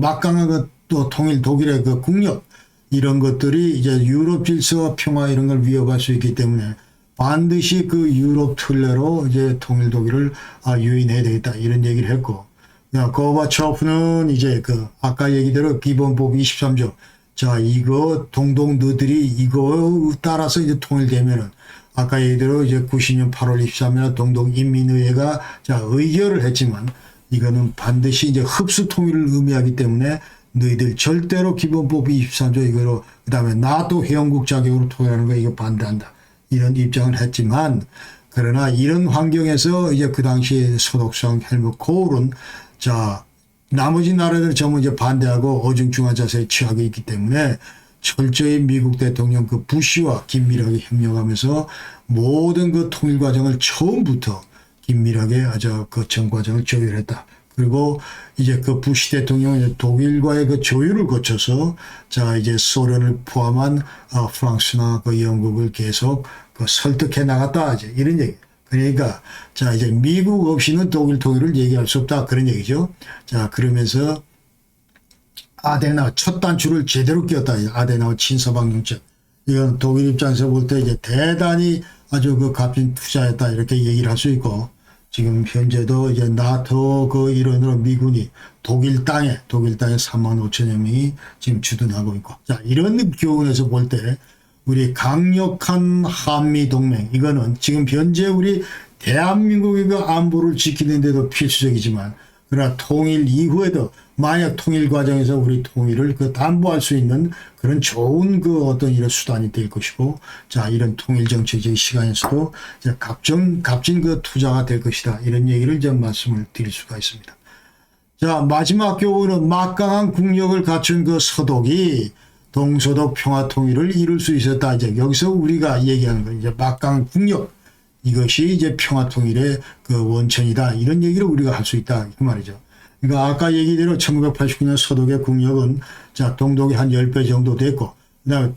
막강한 그 또 통일 독일의 그 국력 이런 것들이 이제 유럽 질서와 평화 이런 걸 위협할 수 있기 때문에 반드시 그 유럽 틀내로 이제 통일 독일을 유인해야 되겠다 이런 얘기를 했고, 고바초프는 이제 그 아까 얘기대로 기본법 23조 자 이거 동동 너들이 이거 따라서 이제 통일되면은 아까 얘기대로 이제 90년 8월 23일 동동 인민의회가 자 의결을 했지만 이거는 반드시 이제 흡수 통일을 의미하기 때문에 너희들 절대로 기본법 23조 이거로 그다음에 나토 회원국 자격으로 통일하는 거 이거 반대한다 이런 입장을 했지만 그러나 이런 환경에서 이제 그 당시 소독성 헬무트 코울은 자 나머지 나라들 전부 이제 반대하고 어중중한 자세에 취하고 있기 때문에 철저히 미국 대통령 그 부시와 긴밀하게 협력하면서 모든 그 통일 과정을 처음부터 긴밀하게 아주 그 전 과정을 조율했다. 그리고 이제 그 부시 대통령은 독일과의 그 조율을 거쳐서 자 이제 소련을 포함한 프랑스나 그 영국을 계속 그 설득해 나갔다 이제 이런 얘기. 그러니까 자 이제 미국 없이는 독일 통일을 얘기할 수 없다 그런 얘기죠. 자 그러면서 아데나우 첫 단추를 제대로 끼웠다. 아데나우 친서방 정책. 이건 독일 입장에서 볼 때 이제 대단히 아주 그 값진 투자였다 이렇게 얘기를 할 수 있고, 지금 현재도 이제 나토 그 일원으로 미군이 독일 땅에 3만 5천여 명이 지금 주둔하고 있고, 자 이런 교훈에서 볼 때 우리 강력한 한미 동맹 이거는 지금 현재 우리 대한민국의 그 안보를 지키는 데도 필수적이지만 그러나 통일 이후에도 만약 통일 과정에서 우리 통일을 그 담보할 수 있는 그런 좋은 그 어떤 이런 수단이 될 것이고, 자 이런 통일 정책의 시간에서도 이제 값진 그 투자가 될 것이다 이런 얘기를 좀 말씀을 드릴 수가 있습니다. 자 마지막 교훈은 막강한 국력을 갖춘 그 서독이 동서독 평화 통일을 이룰 수 있었다. 이제 여기서 우리가 얘기하는 건 이제 막강한 국력 이것이 이제 평화 통일의 그 원천이다 이런 얘기를 우리가 할 수 있다 그 말이죠. 그러니까 아까 얘기대로 1989년 서독의 국력은 자 동독이 한 10배 정도 됐고, 그다음에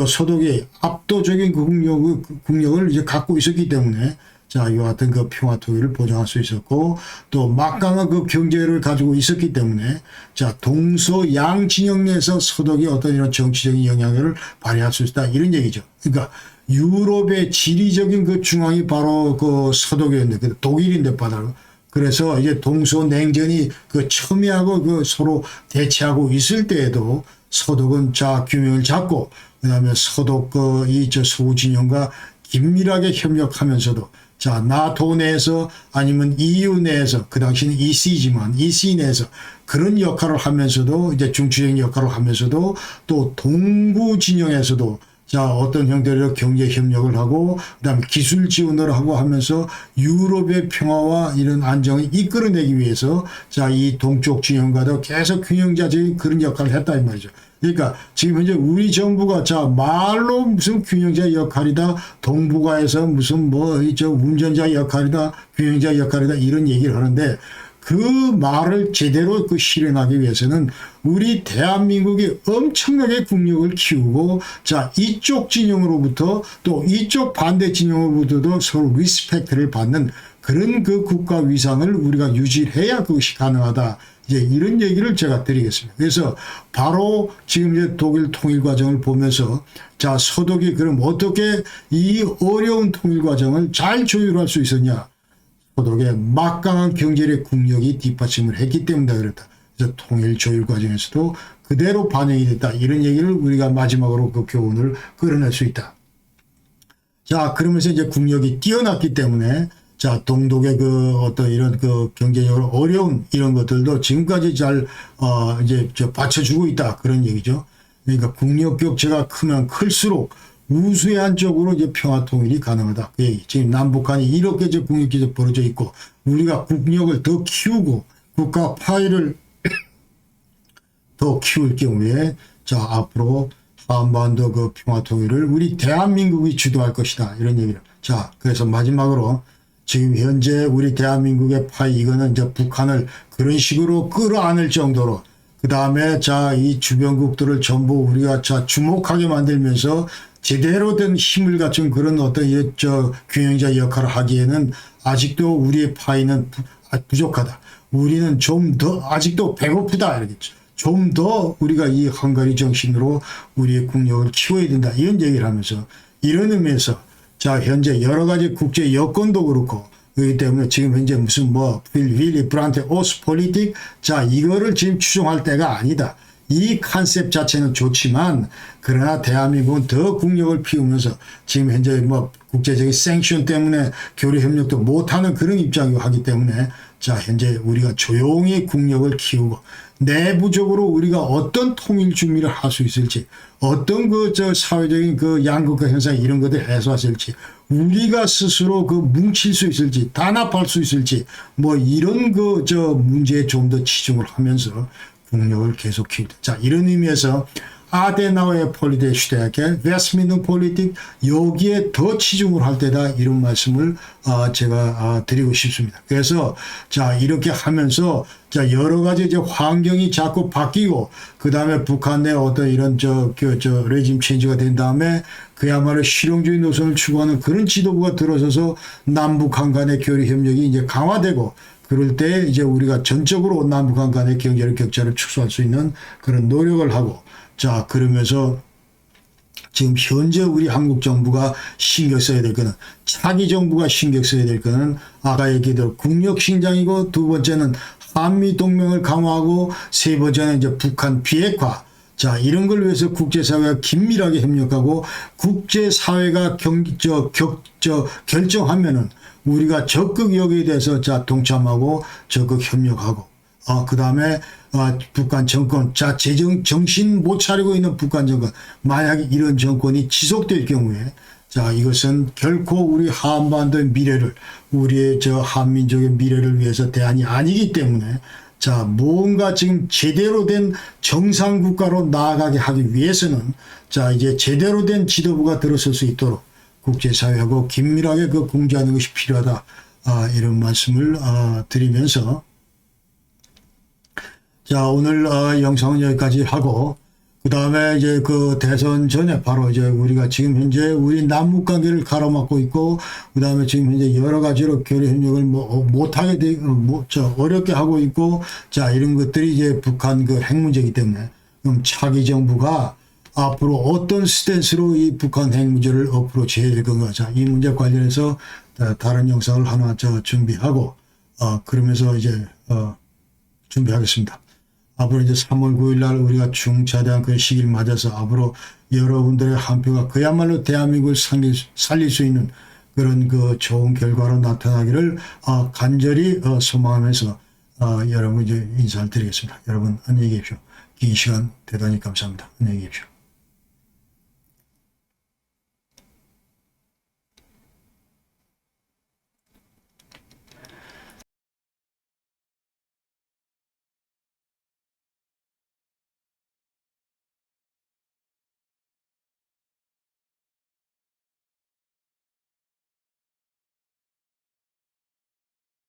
서독이 압도적인 그 국력을 이제 갖고 있었기 때문에 자 이와 같은 그 평화 통일을 보장할 수 있었고, 또 막강한 그 경제를 가지고 있었기 때문에 자 동서 양 진영 내에서 서독이 어떤 이런 정치적인 영향력을 발휘할 수 있다 이런 얘기죠. 그러니까 유럽의 지리적인 그 중앙이 바로 그 서독이었는데 독일인데 바다로. 그래서 이제 동서 냉전이 그 첨예하고 그 서로 대치하고 있을 때에도 서독은 자 균형을 잡고 그다음에 서독 그 이 저 서구 진영과 긴밀하게 협력하면서도 자 나토 내에서 아니면 EU 내에서 그 당시는 EC지만 EC 내에서 그런 역할을 하면서도 이제 중추적인 역할을 하면서도 또 동구 진영에서도 자 어떤 형태로 경제 협력을 하고 그다음에 기술 지원을 하고 하면서 유럽의 평화와 이런 안정을 이끌어내기 위해서 자 이 동쪽 진영과도 계속 균형자적인 그런 역할을 했다 이 말이죠. 그러니까 지금 현재 우리 정부가 자 말로 무슨 균형자 역할이다, 동북아에서 무슨 뭐 저 운전자 역할이다, 균형자 역할이다 이런 얘기를 하는데 그 말을 제대로 그 실현하기 위해서는 우리 대한민국이 엄청나게 국력을 키우고, 자, 이쪽 진영으로부터 또 이쪽 반대 진영으로부터도 서로 리스펙트를 받는 그런 그 국가 위상을 우리가 유지해야 그것이 가능하다. 이제 이런 얘기를 제가 드리겠습니다. 그래서 바로 지금 이제 독일 통일 과정을 보면서, 자, 서독이 그럼 어떻게 이 어려운 통일 과정을 잘 조율할 수 있었냐? 서독의 막강한 경제력 국력이 뒷받침을 했기 때문에 그렇다. 그래서 통일 조율 과정에서도 그대로 반영이 됐다. 이런 얘기를 우리가 마지막으로 그 교훈을 끌어낼 수 있다. 자, 그러면서 이제 국력이 뛰어났기 때문에, 자, 동독의 그 어떤 이런 그 경제적으로 어려운 이런 것들도 지금까지 잘, 이제 받쳐주고 있다. 그런 얘기죠. 그러니까 국력 격차가 크면 클수록 우수한 쪽으로 이제 평화 통일이 가능하다. 그 얘기. 지금 남북한이 이렇게 이제 국력 격차 벌어져 있고, 우리가 국력을 더 키우고 국가 파이를 더 키울 경우에, 자, 앞으로 한반도 그 평화 통일을 우리 대한민국이 주도할 것이다. 이런 얘기를. 자, 그래서 마지막으로 지금 현재 우리 대한민국의 파이, 이거는 이제 북한을 그런 식으로 끌어안을 정도로, 그 다음에 자, 이 주변국들을 전부 우리가 자, 주목하게 만들면서 제대로 된 힘을 갖춘 그런 어떤 균형자 역할을 하기에는 아직도 우리의 파이는 부족하다. 우리는 좀 더 아직도 배고프다. 이러겠죠. 좀 더 우리가 이 헝가리 정신으로 우리의 국력을 키워야 된다. 이런 얘기를 하면서, 이런 의미에서 자, 현재 여러 가지 국제 여건도 그렇고, 그렇기 때문에 지금 현재 무슨 윌리 브란트 오스폴리틱, 자, 이거를 지금 추종할 때가 아니다. 이 컨셉 자체는 좋지만, 그러나 대한민국은 더 국력을 피우면서 지금 현재 국제적인 생션 때문에 교류 협력도 못하는 그런 입장이고 하기 때문에, 자, 현재 우리가 조용히 국력을 키우고 내부적으로 우리가 어떤 통일 준비를 할 수 있을지, 어떤 사회적인 양극화 현상 이런 것들 해소하실지, 우리가 스스로 뭉칠 수 있을지, 단합할 수 있을지, 이런 문제에 좀 더 치중을 하면서 국력을 계속 키우다. 자, 이런 의미에서 아데나우의 폴리데 슈테야케 웨스민든 폴리틱, 여기에 더 치중을 할 때다. 이런 말씀을 제가 드리고 싶습니다. 그래서 자, 이렇게 하면서 자, 여러 가지 이제 환경이 자꾸 바뀌고, 그 다음에 북한 내 어떤 이런 레짐 체인지가 된 다음에 그야말로 실용주의 노선을 추구하는 그런 지도부가 들어서서 남북한 간의 교류 협력이 이제 강화되고, 그럴 때 이제 우리가 전적으로 남북한 간의 경제적 격차를 축소할 수 있는 그런 노력을 하고, 자, 그러면서 지금 현재 우리 한국 정부가 신경 써야 될 거는, 차기 정부가 신경 써야 될 거는 아까 얘기대로 국력 신장이고, 두 번째는 한미 동맹을 강화하고, 세 번째는 이제 북한 비핵화. 자, 이런 걸 위해서 국제사회가 긴밀하게 협력하고, 국제사회가 결정하면은 우리가 적극 여기에 대해서 자, 동참하고 적극 협력하고, 그 다음에 북한 정권, 자, 정신 못 차리고 있는 북한 정권, 만약에 이런 정권이 지속될 경우에, 자, 이것은 결코 우리 한반도의 미래를, 우리의 한민족의 미래를 위해서 대안이 아니기 때문에, 자, 뭔가 지금 제대로 된 정상국가로 나아가게 하기 위해서는, 자, 이제 제대로 된 지도부가 들어설 수 있도록 국제사회하고 긴밀하게 공조하는 것이 필요하다. 이런 말씀을 드리면서, 자, 오늘 영상은 여기까지 하고, 그 다음에 이제 대선 전에 바로 이제 우리가 지금 현재 우리 남북 관계를 가로막고 있고, 그 다음에 지금 현재 여러 가지로 교류 협력을 못하게 어렵게 하고 있고, 자, 이런 것들이 이제 북한 핵 문제이기 때문에, 그럼 차기 정부가 앞으로 어떤 스탠스로 이 북한 핵 문제를 어프로치해야 될 건가. 자, 이 문제 관련해서 다른 영상을 하나 준비하고, 그러면서 이제 준비하겠습니다. 앞으로 이제 3월 9일 날 우리가 중차대한 그 시기를 맞아서 앞으로 여러분들의 한 표가 그야말로 대한민국을 살릴 수 있는 그런 좋은 결과로 나타나기를 간절히 소망하면서 여러분 이제 인사를 드리겠습니다. 여러분 안녕히 계십시오. 긴 시간 대단히 감사합니다. 안녕히 계십시오.